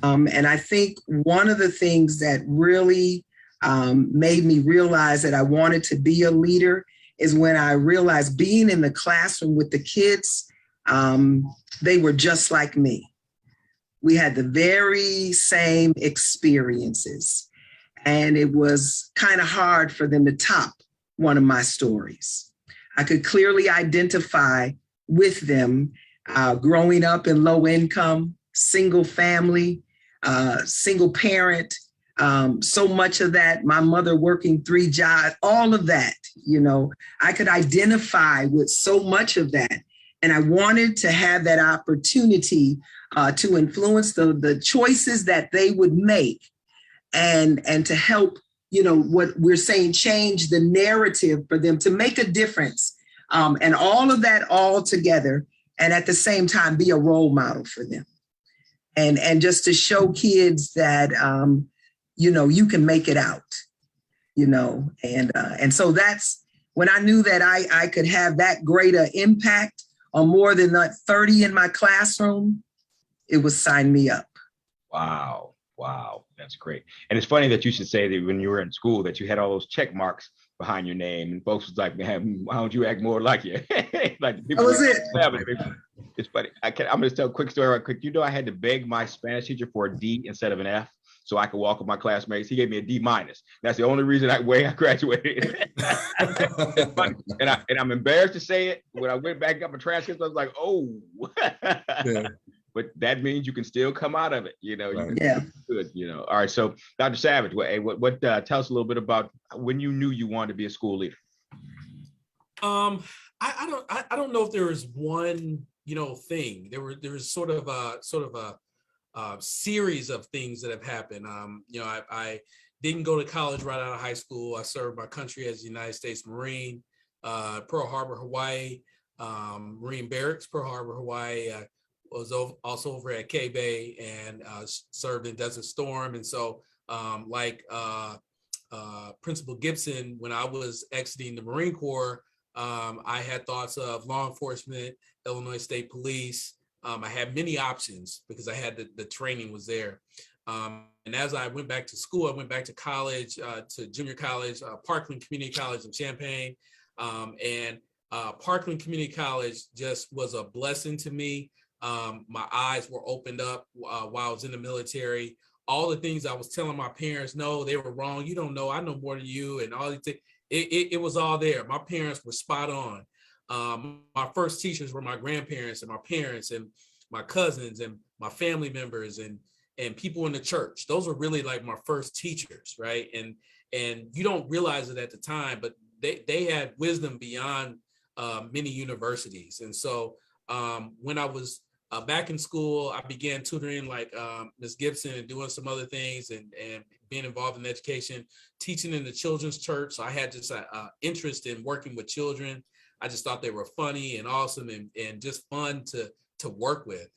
And I think one of the things that really made me realize that I wanted to be a leader is when I realized being in the classroom with the kids, they were just like me. We had the very same experiences, and it was kind of hard for them to top one of my stories. I could clearly identify with them growing up in low income, single family, single parent, so much of that, my mother working 3 jobs, all of that, you know, I could identify with so much of that. And I wanted to have that opportunity to influence the choices that they would make and to help, you know, what we're saying, change the narrative for them to make a difference. And all of that all together. And at the same time, be a role model for them. And just to show kids that, you know, you can make it out, you know, and so that's when I knew that I could have that greater impact on more than 30 in my classroom. It was sign me up. Wow. Wow. That's great. And it's funny that you should say that when you were in school that you had all those check marks behind your name and folks was like, man, why don't you act more like you? Like people, that was it. It's funny. I'm going to tell a quick story right quick. You know, I had to beg my Spanish teacher for a D instead of an F so I could walk with my classmates. He gave me a D minus. That's the only reason I graduated. and I'm embarrassed to say it. When I went back up my transcripts, I was like, oh. Yeah. But that means you can still come out of it, you know. Right. Yeah. Good, you know. All right. So, Dr. Savage, what tell us a little bit about when you knew you wanted to be a school leader. I don't know if there was one, you know, thing. There was sort of a series of things that have happened. You know, I didn't go to college right out of high school. I served my country as a United States Marine, Pearl Harbor, Hawaii, Marine Barracks, Pearl Harbor, Hawaii. Was also over at K Bay and served in Desert Storm. And so like Principal Gibson, when I was exiting the Marine Corps, I had thoughts of law enforcement, Illinois State Police. I had many options because I had the training was there. And as I went back to school, I went back to college, to junior college, Parkland Community College in Champaign. And Parkland Community College just was a blessing to me. My eyes were opened up while I was in the military. All the things I was telling my parents, no, they were wrong. You don't know, I know more than you, and all these things. It was all there. My parents were spot on. My first teachers were my grandparents and my parents and my cousins and my family members and people in the church. Those were really like my first teachers, right? And you don't realize it at the time, but they had wisdom beyond many universities. And so when I was back in school, I began tutoring like Ms. Gibson and doing some other things and being involved in education, teaching in the children's church. So I had just an interest in working with children. I just thought they were funny and awesome and just fun to work with.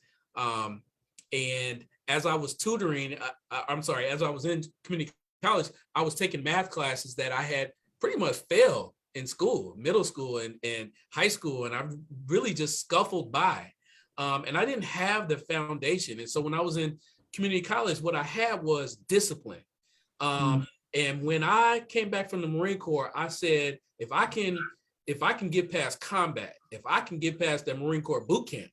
And as I was tutoring, as I was in community college, I was taking math classes that I had pretty much failed in school, middle school and high school. And I really just scuffled by. And I didn't have the foundation. And so when I was in community college, what I had was discipline. And when I came back from the Marine Corps, I said, if I can get past combat, if I can get past that Marine Corps boot camp,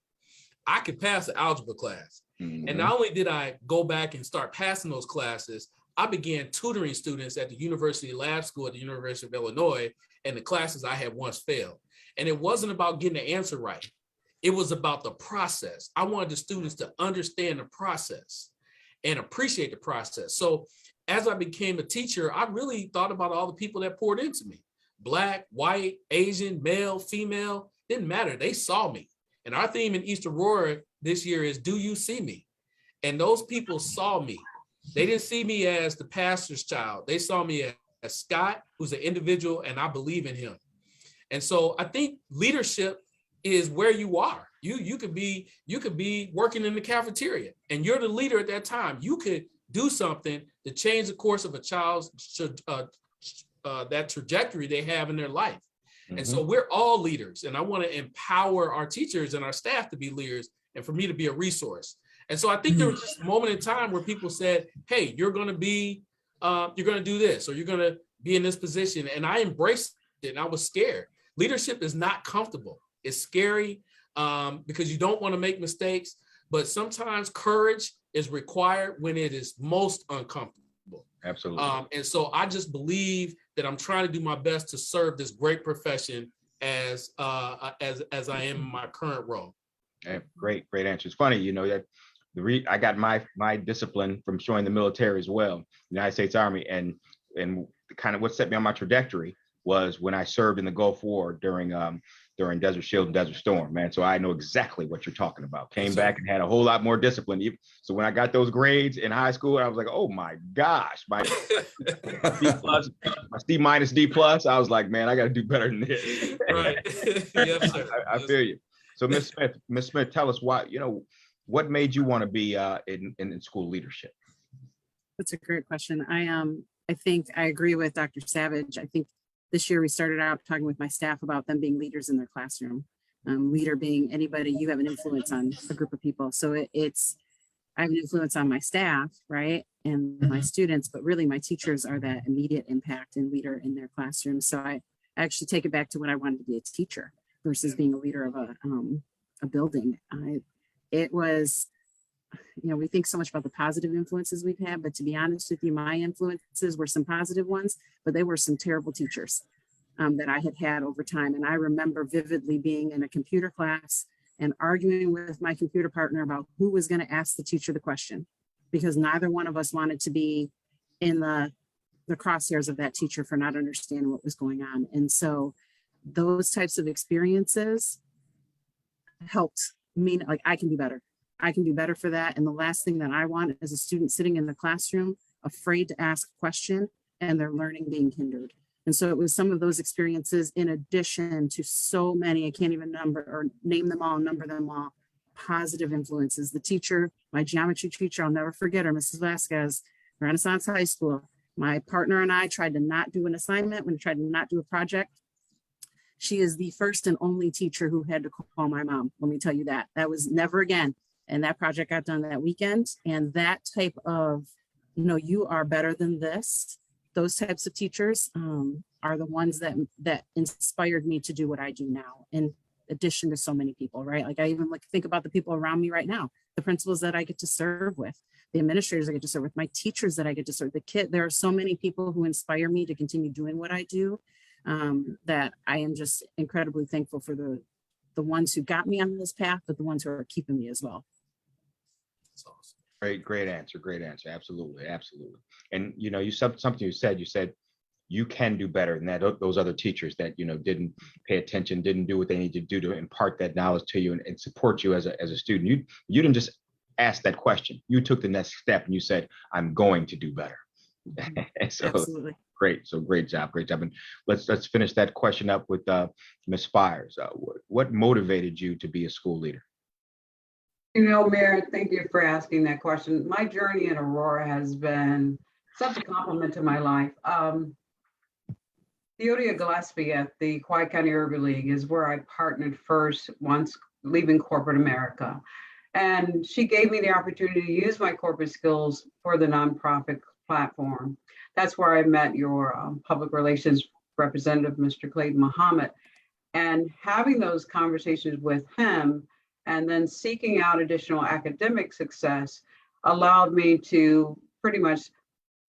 I could pass the algebra class. And not only did I go back and start passing those classes, I began tutoring students at the University Lab School at the University of Illinois and the classes I had once failed. And it wasn't about getting the answer right. It was about the process. I wanted the students to understand the process and appreciate the process. So as I became a teacher, I really thought about all the people that poured into me. Black, white, Asian, male, female, didn't matter. They saw me. And our theme in East Aurora this year is, do you see me? And those people saw me. They didn't see me as the pastor's child. They saw me as Scott, who's an individual, and I believe in him. And so I think leadership is where you are. You could be working in the cafeteria and you're the leader at that time. You could do something to change the course of a child's that trajectory they have in their life. And so we're all leaders, and I want to empower our teachers and our staff to be leaders and for me to be a resource. And so I think there was just a moment in time where people said, hey, you're going to do this, or you're going to be in this position. And I embraced it, and I was scared. Leadership is not comfortable. It's scary because you don't want to make mistakes, but sometimes courage is required when it is most uncomfortable. Absolutely. And so I just believe that I'm trying to do my best to serve this great profession as I am in my current role. Okay, great answer. It's funny, that I got my discipline from joining the military as well, United States Army, and kind of what set me on my trajectory was when I served in the Gulf War during Desert Shield and Desert Storm, man. So I know exactly what you're talking about. Came back and had a whole lot more discipline. So when I got those grades in high school, I was like, oh my gosh, my C plus, my C minus D plus. I was like, man, I got to do better than this. Right. Yes, sir. I feel you. So Ms. Smith, tell us why, what made you want to be in school leadership? That's a great question. I think I agree with Dr. Savage. I think this year we started out talking with my staff about them being leaders in their classroom. Leader being anybody, you have an influence on a group of people. So I have an influence on my staff, right? And my students, but really my teachers are that immediate impact and leader in their classroom. So I actually take it back to when I wanted to be a teacher versus being a leader of a building. It was, we think so much about the positive influences we've had, but to be honest with you, my influences were some positive ones, but they were some terrible teachers that I had over time. And I remember vividly being in a computer class and arguing with my computer partner about who was going to ask the teacher the question, because neither one of us wanted to be in the crosshairs of that teacher for not understanding what was going on. And so those types of experiences helped me, like, I can do better. I can do better for that. And the last thing that I want is a student sitting in the classroom, afraid to ask a question and their learning being hindered. And so it was some of those experiences in addition to so many, I can't even name them all, number them all, positive influences. The teacher, my geometry teacher, I'll never forget her, Mrs. Vasquez, Renaissance High School. My partner and I tried to not do an assignment, when we tried to not do a project. She is the first and only teacher who had to call my mom. Let me tell you that. That was never again. And that project got done that weekend. And that type of, you are better than this. Those types of teachers are the ones that inspired me to do what I do now, in addition to so many people, right? Like I even think about the people around me right now, the principals that I get to serve with, the administrators I get to serve with, my teachers that I get to serve, the kid. There are so many people who inspire me to continue doing what I do, that I am just incredibly thankful for the ones who got me on this path, but the ones who are keeping me as well. That's awesome. Great answer. Absolutely. And you something you said you can do better than that. Those other teachers that didn't pay attention, didn't do what they need to do to impart that knowledge to you and support you as a student. You didn't just ask that question. You took the next step and you said, I'm going to do better. So Absolutely. great. So great job. And let's finish that question up with Ms. Spires. What motivated you to be a school leader? Mayor, thank you for asking that question. My journey in Aurora has been such a compliment to my life. Theodia Gillespie at the Kauai County Urban League is where I partnered first once leaving corporate America. And she gave me the opportunity to use my corporate skills for the nonprofit platform. That's where I met your public relations representative, Mr. Clayton Muhammad. And having those conversations with him and then seeking out additional academic success allowed me to pretty much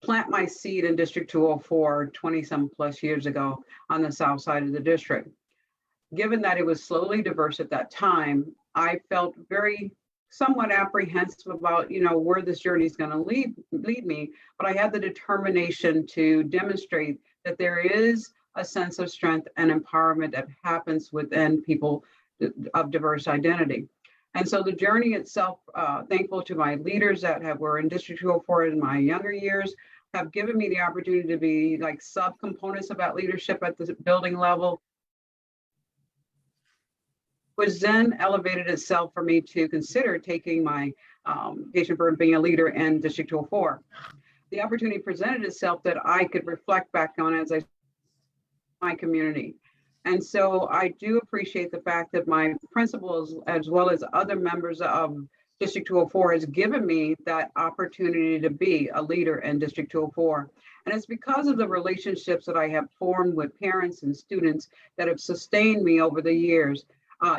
plant my seed in District 204 20-some plus years ago on the south side of the district. Given that it was slowly diverse at that time, I felt very somewhat apprehensive about where this journey is going to lead me, but I had the determination to demonstrate that there is a sense of strength and empowerment that happens within people of diverse identity. And so the journey itself, thankful to my leaders that were in District 204 in my younger years, have given me the opportunity to be like subcomponents of that leadership at the building level, which then elevated itself for me to consider taking my engagement for being a leader in District 204. The opportunity presented itself that I could reflect back on as my community. And so I do appreciate the fact that my principals, as well as other members of District 204, has given me that opportunity to be a leader in District 204. And it's because of the relationships that I have formed with parents and students that have sustained me over the years.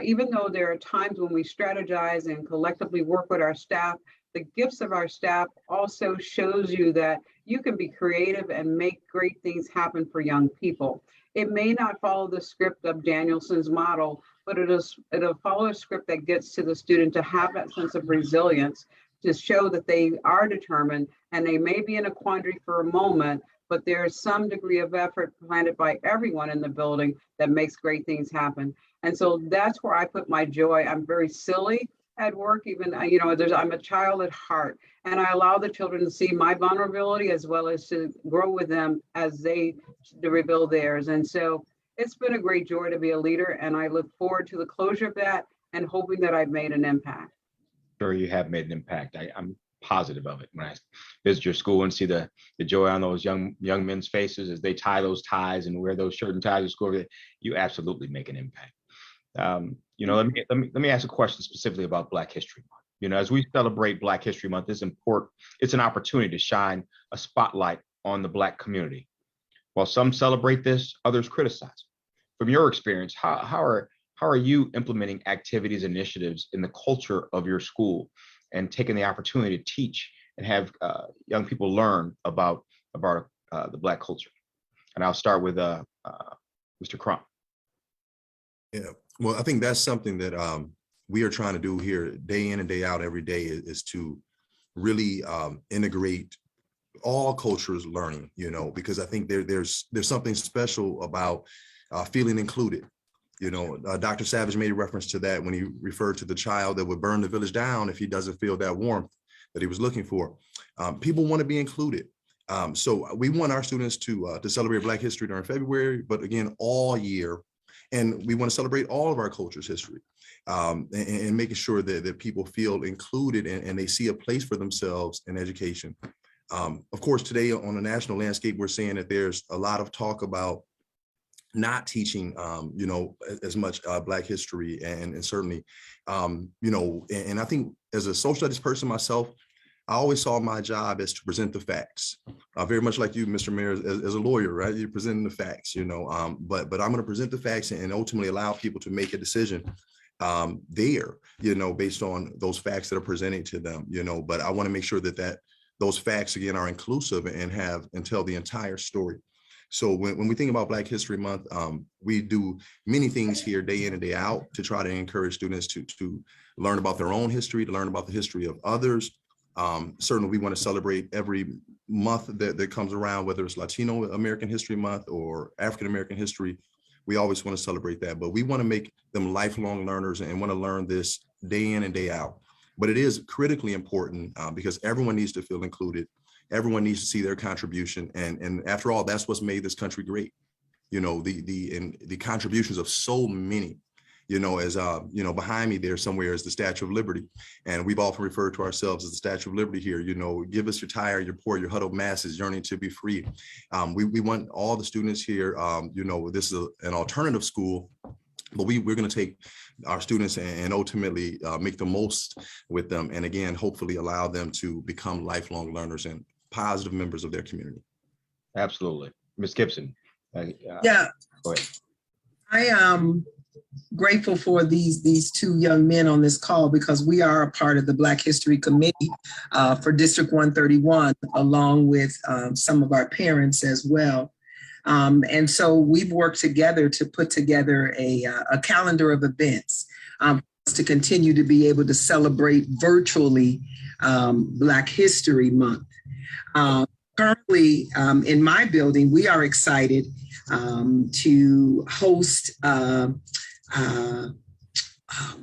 Even though there are times when we strategize and collectively work with our staff, the gifts of our staff also shows you that you can be creative and make great things happen for young people. It may not follow the script of Danielson's model, but it'll follow a script that gets to the student to have that sense of resilience, to show that they are determined, and they may be in a quandary for a moment, but there is some degree of effort planted by everyone in the building that makes great things happen. And so that's where I put my joy. I'm very silly at work, even, I'm a child at heart, and I allow the children to see my vulnerability as well as to grow with them as they reveal theirs. And so it's been a great joy to be a leader, and I look forward to the closure of that and hoping that I've made an impact. Sure, you have made an impact. I'm positive of it. When I visit your school and see the joy on those young men's faces as they tie those ties and wear those shirt and ties to school, you absolutely make an impact. Let me ask a question specifically about Black History Month. As we celebrate Black History Month, it's important. It's an opportunity to shine a spotlight on the Black community. While some celebrate this, others criticize. From your experience, how are you implementing activities, initiatives in the culture of your school and taking the opportunity to teach and have young people learn about the Black culture? And I'll start with Mr. Crump. Yeah, well, I think that's something that we are trying to do here day in and day out every day is to really integrate all cultures learning, because I think there's something special about feeling included. Dr. Savage made a reference to that when he referred to the child that would burn the village down if he doesn't feel that warmth that he was looking for. People want to be included. So we want our students to celebrate Black history during February, but again, all year. And we want to celebrate all of our culture's history and making sure that people feel included and they see a place for themselves in education. Of course, today on the national landscape, we're seeing that there's a lot of talk about not teaching, you know, as much Black history, and certainly, you know, and I think as a social studies person myself, I always saw my job as to present the facts, very much like you, Mr. Mayor, as a lawyer, right? You're presenting the facts, you know, but I'm going to present the facts and ultimately allow people to make a decision there, you know, based on those facts that are presented to them, you know, but I want to make sure that those facts, again, are inclusive and tell the entire story. So when we think about Black History Month, we do many things here day in and day out to try to encourage students to learn about their own history, to learn about the history of others. Certainly, we want to celebrate every month that comes around, whether it's Latino American History Month or African American history. We always want to celebrate that, but we want to make them lifelong learners and want to learn this day in and day out. But it is critically important because everyone needs to feel included. Everyone needs to see their contribution. And after all, that's what's made this country great. You know, the contributions of so many, you know, as, you know, behind me there somewhere is the Statue of Liberty. And we've often referred to ourselves as the Statue of Liberty here. You know, give us your tired, your poor, your huddled masses yearning to be free. We want all the students here, you know, this is an alternative school, but we're going to take our students and ultimately make the most with them. And again, hopefully allow them to become lifelong learners and positive members of their community. Absolutely. Ms. Gibson. Yeah, Go ahead. I am grateful for these two young men on this call because we are a part of the Black History Committee for District 131, along with some of our parents as well. And so we've worked together to put together a calendar of events to continue to be able to celebrate virtually Black History Month. Currently, in my building, we are excited to host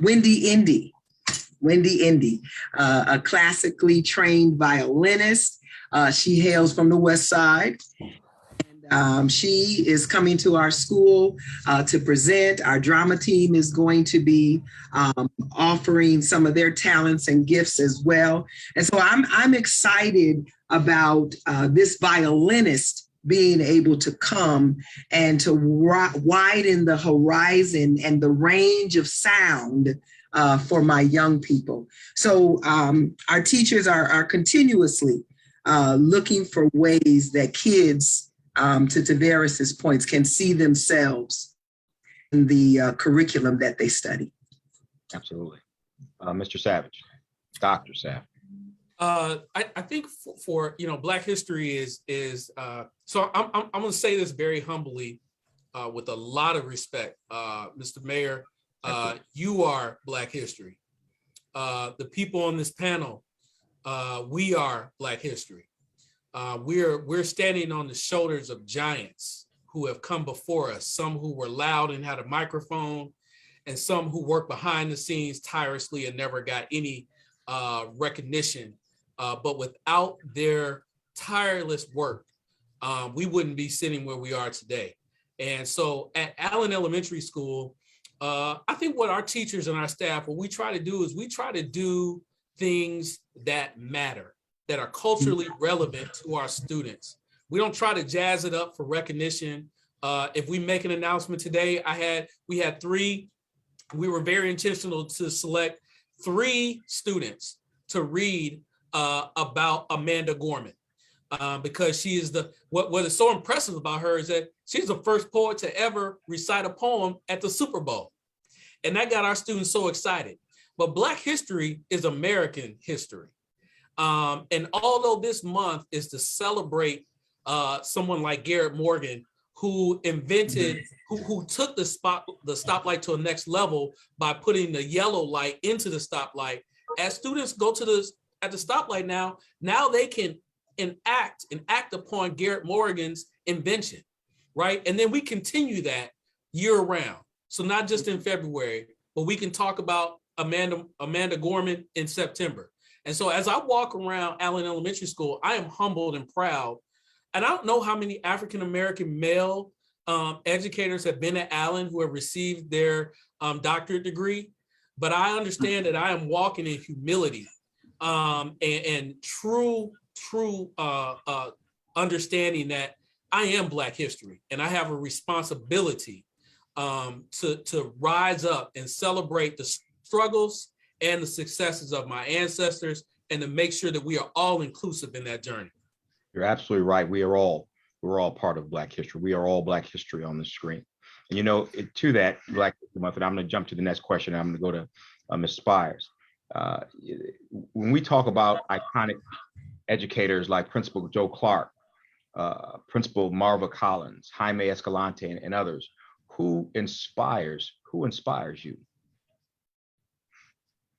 Wendy Indy, a classically trained violinist. She hails from the West Side. She is coming to our school to present. Our drama team is going to be offering some of their talents and gifts as well. And so I'm excited about this violinist being able to come and to widen the horizon and the range of sound for my young people. So our teachers are continuously looking for ways that kids, to Taveras' points, can see themselves in the curriculum that they study. Absolutely. Mr. Savage, Dr. Savage. I think for you know, Black history is so I'm going to say this very humbly with a lot of respect, Mr. Mayor. You are Black history. The people on this panel, we are Black history. We're standing on the shoulders of giants who have come before us. Some who were loud and had a microphone, and some who worked behind the scenes tirelessly and never got any recognition. But without their tireless work, we wouldn't be sitting where we are today. And so at Allen Elementary School, I think what our teachers and our staff, what we try to do is we try to do things that matter, that are culturally relevant to our students. We don't try to jazz it up for recognition. If we make an announcement today, we were very intentional to select 3 students to read about Amanda Gorman, because she is what is so impressive about her is that she's the first poet to ever recite a poem at the Super Bowl. And that got our students so excited. But Black history is American history. And although this month is to celebrate someone like Garrett Morgan, who invented, who took the stoplight to a next level by putting the yellow light into the stoplight. As students go at the stoplight now they can act upon Garrett Morgan's invention, right? And then we continue that year round. So not just in February, but we can talk about Amanda Gorman in September. And so as I walk around Allen Elementary School, I am humbled and proud. And I don't know how many African-American male educators have been at Allen who have received their doctorate degree, but I understand that I am walking in humility and true true understanding that I am Black history, and I have a responsibility to rise up and celebrate the struggles and the successes of my ancestors, and to make sure that we are all inclusive in that journey. You're absolutely right. We're all part of Black history. We are all Black history on the screen. And you know, to that Black History Month, and I'm going to jump to the next question. I'm going to go to Ms. Spires. When we talk about iconic educators like Principal Joe Clark, Principal Marva Collins, Jaime Escalante, and others, who inspires you?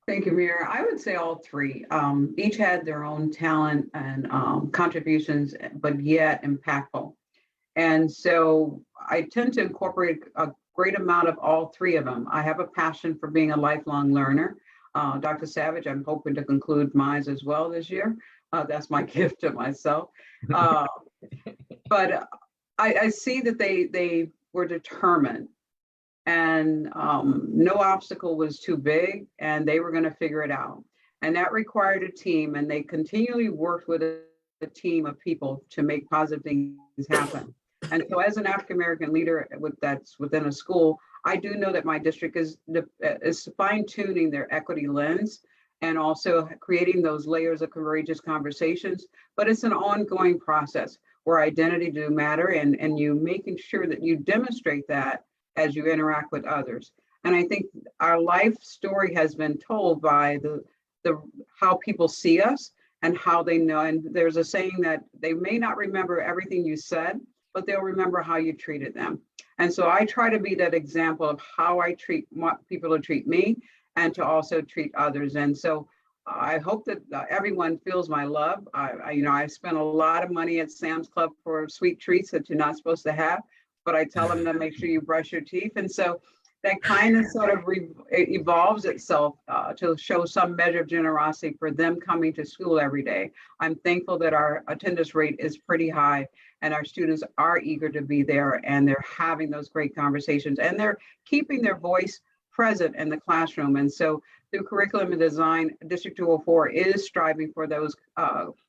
Thank you, Mayor. I would say all three. Each had their own talent and contributions, but yet impactful. And so I tend to incorporate a great amount of all three of them. I have a passion for being a lifelong learner. Dr. Savage, I'm hoping to conclude mine as well this year. That's my gift to myself. But I see that they were determined, and no obstacle was too big, and they were going to figure it out. And that required a team, and they continually worked with a team of people to make positive things happen. And so as an African-American leader that's within a school, I do know that my district is fine-tuning their equity lens and also creating those layers of courageous conversations. But it's an ongoing process where identity do matter, and you making sure that you demonstrate that as you interact with others. And I think our life story has been told by the how people see us and how they know. And there's a saying that they may not remember everything you said, but they'll remember how you treated them. And so I try to be that example of how I want people to treat me and to also treat others. And so I hope that everyone feels my love. I spend a lot of money at Sam's Club for sweet treats that you're not supposed to have, but I tell them to make sure you brush your teeth. And so that kind of sort of evolves itself to show some measure of generosity for them coming to school every day. I'm thankful that our attendance rate is pretty high, and our students are eager to be there, and they're having those great conversations, and they're keeping their voice present in the classroom. And so through curriculum and design, District 204 is striving for those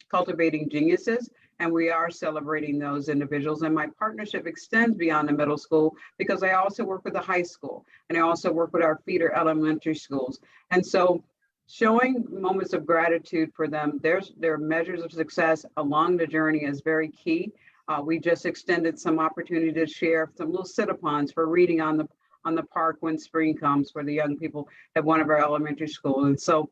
cultivating geniuses, and we are celebrating those individuals. And my partnership extends beyond the middle school, because I also work with the high school, and I also work with our feeder elementary schools. And so showing moments of gratitude for them, their measures of success along the journey is very key. We just extended some opportunity to share some little sit-upons for reading on the park when spring comes for the young people at one of our elementary schools. And so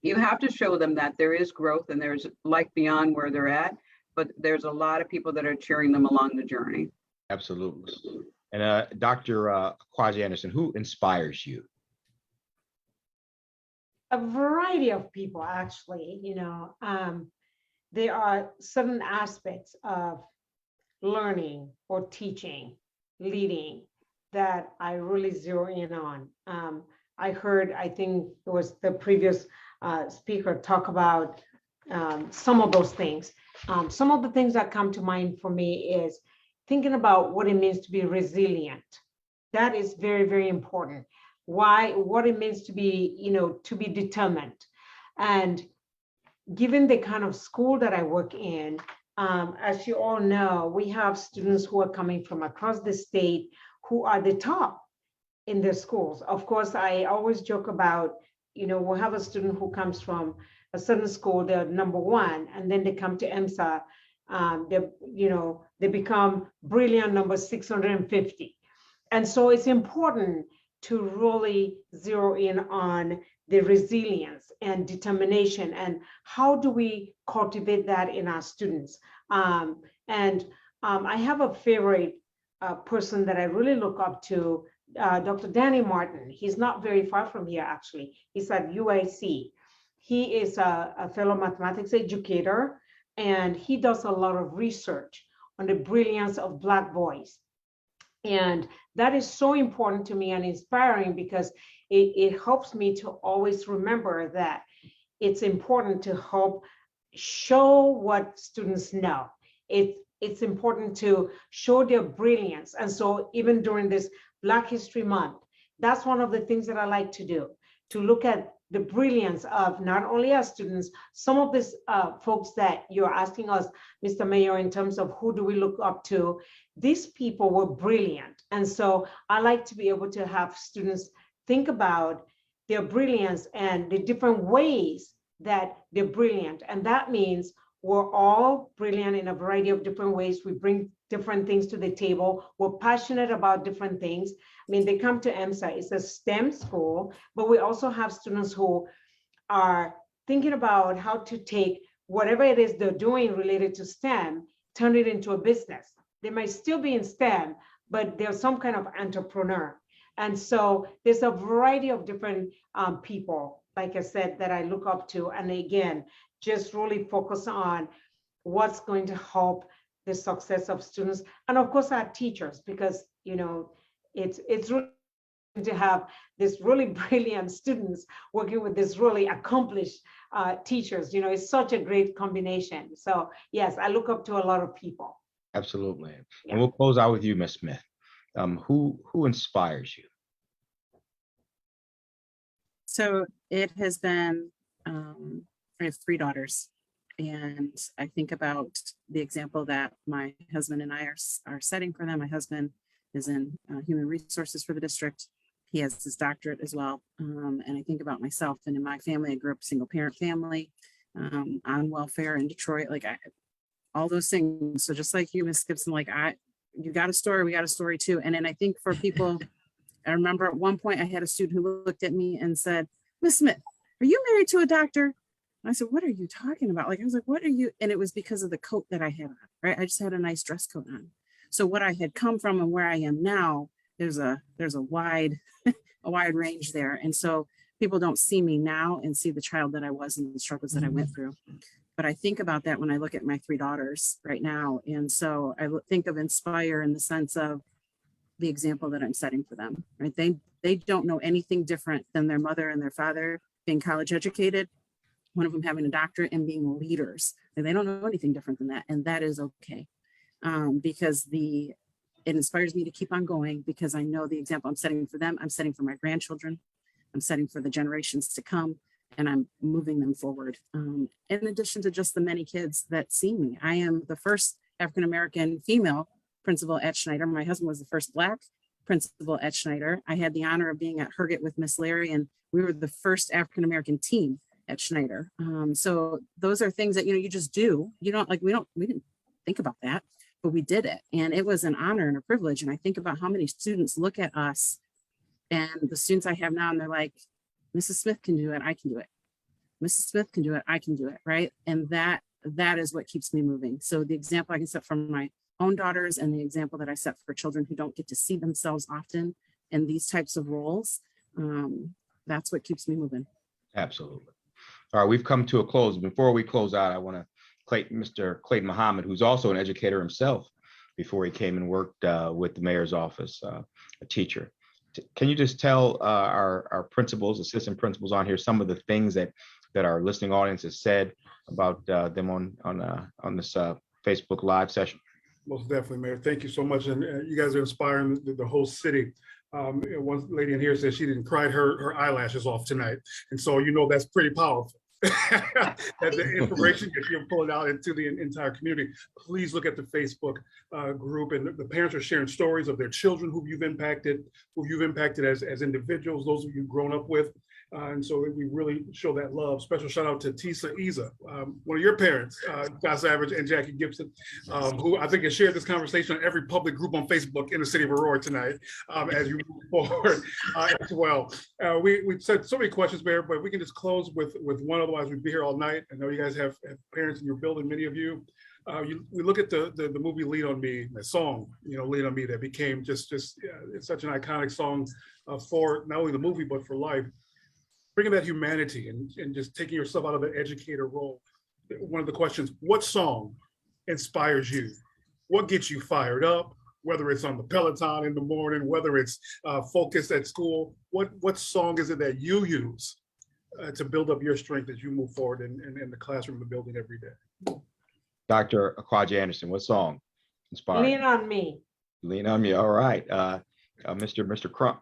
you have to show them that there is growth and there's life beyond where they're at, but there's a lot of people that are cheering them along the journey. Absolutely. And Dr. Akwaji-Anderson, who inspires you? A variety of people, actually. There are certain aspects of learning or teaching, leading, that I really zero in on. I heard, I think it was the previous speaker talk about some of those things. Some of the things that come to mind for me is thinking about what it means to be resilient. That is very, very important. What it means to be, to be determined. And given the kind of school that I work in, as you all know, we have students who are coming from across the state who are the top in their schools. Of course, I always joke about, we'll have a student who comes from a certain school, they're number one, and then they come to EMSA, they become brilliant number 650. And so it's important to really zero in on the resilience and determination, and how do we cultivate that in our students. I have a favorite person that I really look up to, Dr. Danny Martin. He's not very far from here, actually. He's at UIC. He is a fellow mathematics educator, and he does a lot of research on the brilliance of Black boys. And that is so important to me and inspiring, because it helps me to always remember that it's important to help show what students know. It's important to show their brilliance. And so even during this Black History Month, that's one of the things that I like to do, to look at the brilliance of not only our students, some of these folks that you're asking us, Mr. Mayor, in terms of who do we look up to, these people were brilliant. And so I like to be able to have students think about their brilliance and the different ways that they're brilliant. And that means we're all brilliant in a variety of different ways. We bring different things to the table. We're passionate about different things. I mean, they come to EMSA, it's a STEM school, but we also have students who are thinking about how to take whatever it is they're doing related to STEM, turn it into a business. They might still be in STEM, but they're some kind of entrepreneur. And so there's a variety of different people, like I said, that I look up to. And again, just really focus on what's going to help the success of students. And of course, our teachers, because, you know, it's really to have this really brilliant students working with this really accomplished teachers. You know, it's such a great combination. So yes, I look up to a lot of people. Absolutely. Yeah. And we'll close out with you, Ms. Smith. Who inspires you? So it has been, I have 3 daughters, and I think about the example that my husband and I are setting for them. My husband is in human resources for the district. He has his doctorate as well. And I think about myself, and in my family, I grew up single parent family, on welfare in Detroit, all those things. So just like you, Ms. Gibson, you got a story, we got a story too. And then I think for people, I remember at one point I had a student who looked at me and said, "Miss Smith, are you married to a doctor?" And I said, "What are you talking about?" I was like, "What are you?" And it was because of the coat that I had on, right? I just had a nice dress coat on. So what I had come from and where I am now, there's a wide, a wide range there. And so people don't see me now and see the child that I was and the struggles that I went through. But I think about that when I look at my 3 daughters right now. And so I think of inspire in the sense of the example that I'm setting for them, right? They don't know anything different than their mother and their father being college educated, one of them having a doctorate and being leaders. And they don't know anything different than that. And that is okay. Because it inspires me to keep on going, because I know the example I'm setting for them, I'm setting for my grandchildren, I'm setting for the generations to come, and I'm moving them forward. In addition to just the many kids that see me, I am the first African-American female principal at Schneider. My husband was the first Black principal at Schneider. I had the honor of being at Herget with Miss Larry, and we were the first African-American team at Schneider. So those are things that, you just do. You don't we didn't think about that, but we did it. And it was an honor and a privilege. And I think about how many students look at us, and the students I have now, and they're like, "Mrs. Smith can do it, I can do it. Mrs. Smith can do it, I can do it," right? And that is what keeps me moving. So the example I can set from my own daughters, and the example that I set for children who don't get to see themselves often in these types of roles, that's what keeps me moving. Absolutely. All right, we've come to a close. Before we close out, I want to Mr. Clayton Muhammad, who's also an educator himself before he came and worked with the mayor's office, a teacher. Can you just tell our principals, assistant principals on here, some of the things that our listening audience has said about them on this Facebook Live session? Most definitely, Mayor. Thank you so much. And you guys are inspiring the whole city. One lady in here said she didn't cry her eyelashes off tonight. And so, that's pretty powerful. That the information that you're pulling out into the entire community. Please look at the Facebook group, and the parents are sharing stories of their children who you've impacted as individuals, those of you grown up with. And so we really show that love. Special shout out to Tisa Isa, one of your parents, Scott Savage and Jackie Gibson, who I think has shared this conversation on every public group on Facebook in the city of Aurora tonight, as you move forward as well. We said so many questions, Mayor, but we can just close with one, otherwise we'd be here all night. I know you guys have parents in your building, many of you. We look at the movie Lean on Me, the song, Lean on Me, that became just it's such an iconic song for not only the movie, but for life. Bringing that humanity and just taking yourself out of the educator role. One of the questions, what song inspires you? What gets you fired up? Whether it's on the Peloton in the morning, whether it's focused at school, what song is it that you use to build up your strength as you move forward in the classroom, the building every day? Dr. Akwaji-Anderson, what song inspired you? Lean on Me. Lean on Me. All right. Mr. Crump,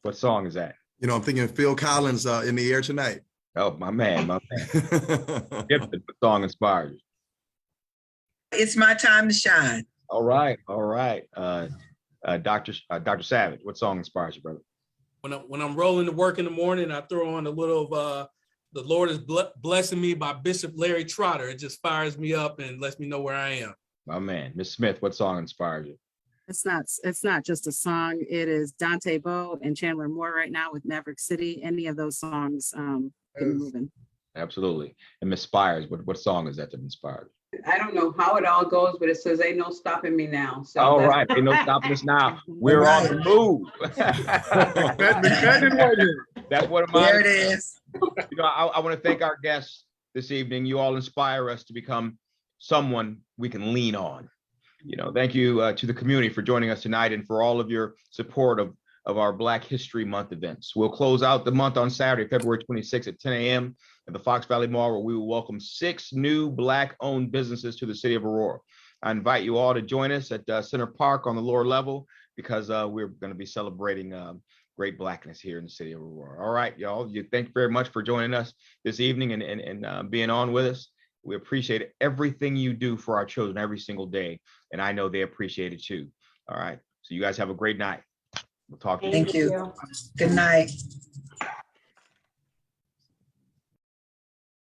what song is that? You know, I'm thinking Phil Collins in the air tonight. Oh, my man, my man. Gibson, what song inspires you? It's my time to shine. All right, all right. Dr. Savage, what song inspires you, brother? When I'm rolling to work in the morning, I throw on a little of "The Lord is Blessing Me" by Bishop Larry Trotter. It just fires me up and lets me know where I am. My man, Miss Smith, what song inspires you? It's not just a song. It is Dante Bowe and Chandler Moore right now with Maverick City. Any of those songs get me moving. Absolutely. And Miss Spires, what song is that inspired you? I don't know how it all goes, but it says ain't no stopping me now. So All that's- right, ain't no stopping us now. We're Right. on the move. That's what There it is. You know, I want to thank our guests this evening. You all inspire us to become someone we can lean on. You know, thank you to the community for joining us tonight and for all of your support of our Black History Month events. We'll close out the month on Saturday, February 26th at 10 a.m. at the Fox Valley Mall, where we will welcome 6 new Black-owned businesses to the city of Aurora. I invite you all to join us at Center Park on the lower level because we're going to be celebrating great Blackness here in the city of Aurora. All right, y'all. Thank you very much for joining us this evening and being on with us. We appreciate everything you do for our children every single day, and I know they appreciate it too. All right. So you guys have a great night. We'll talk to you. Thank you. Good night.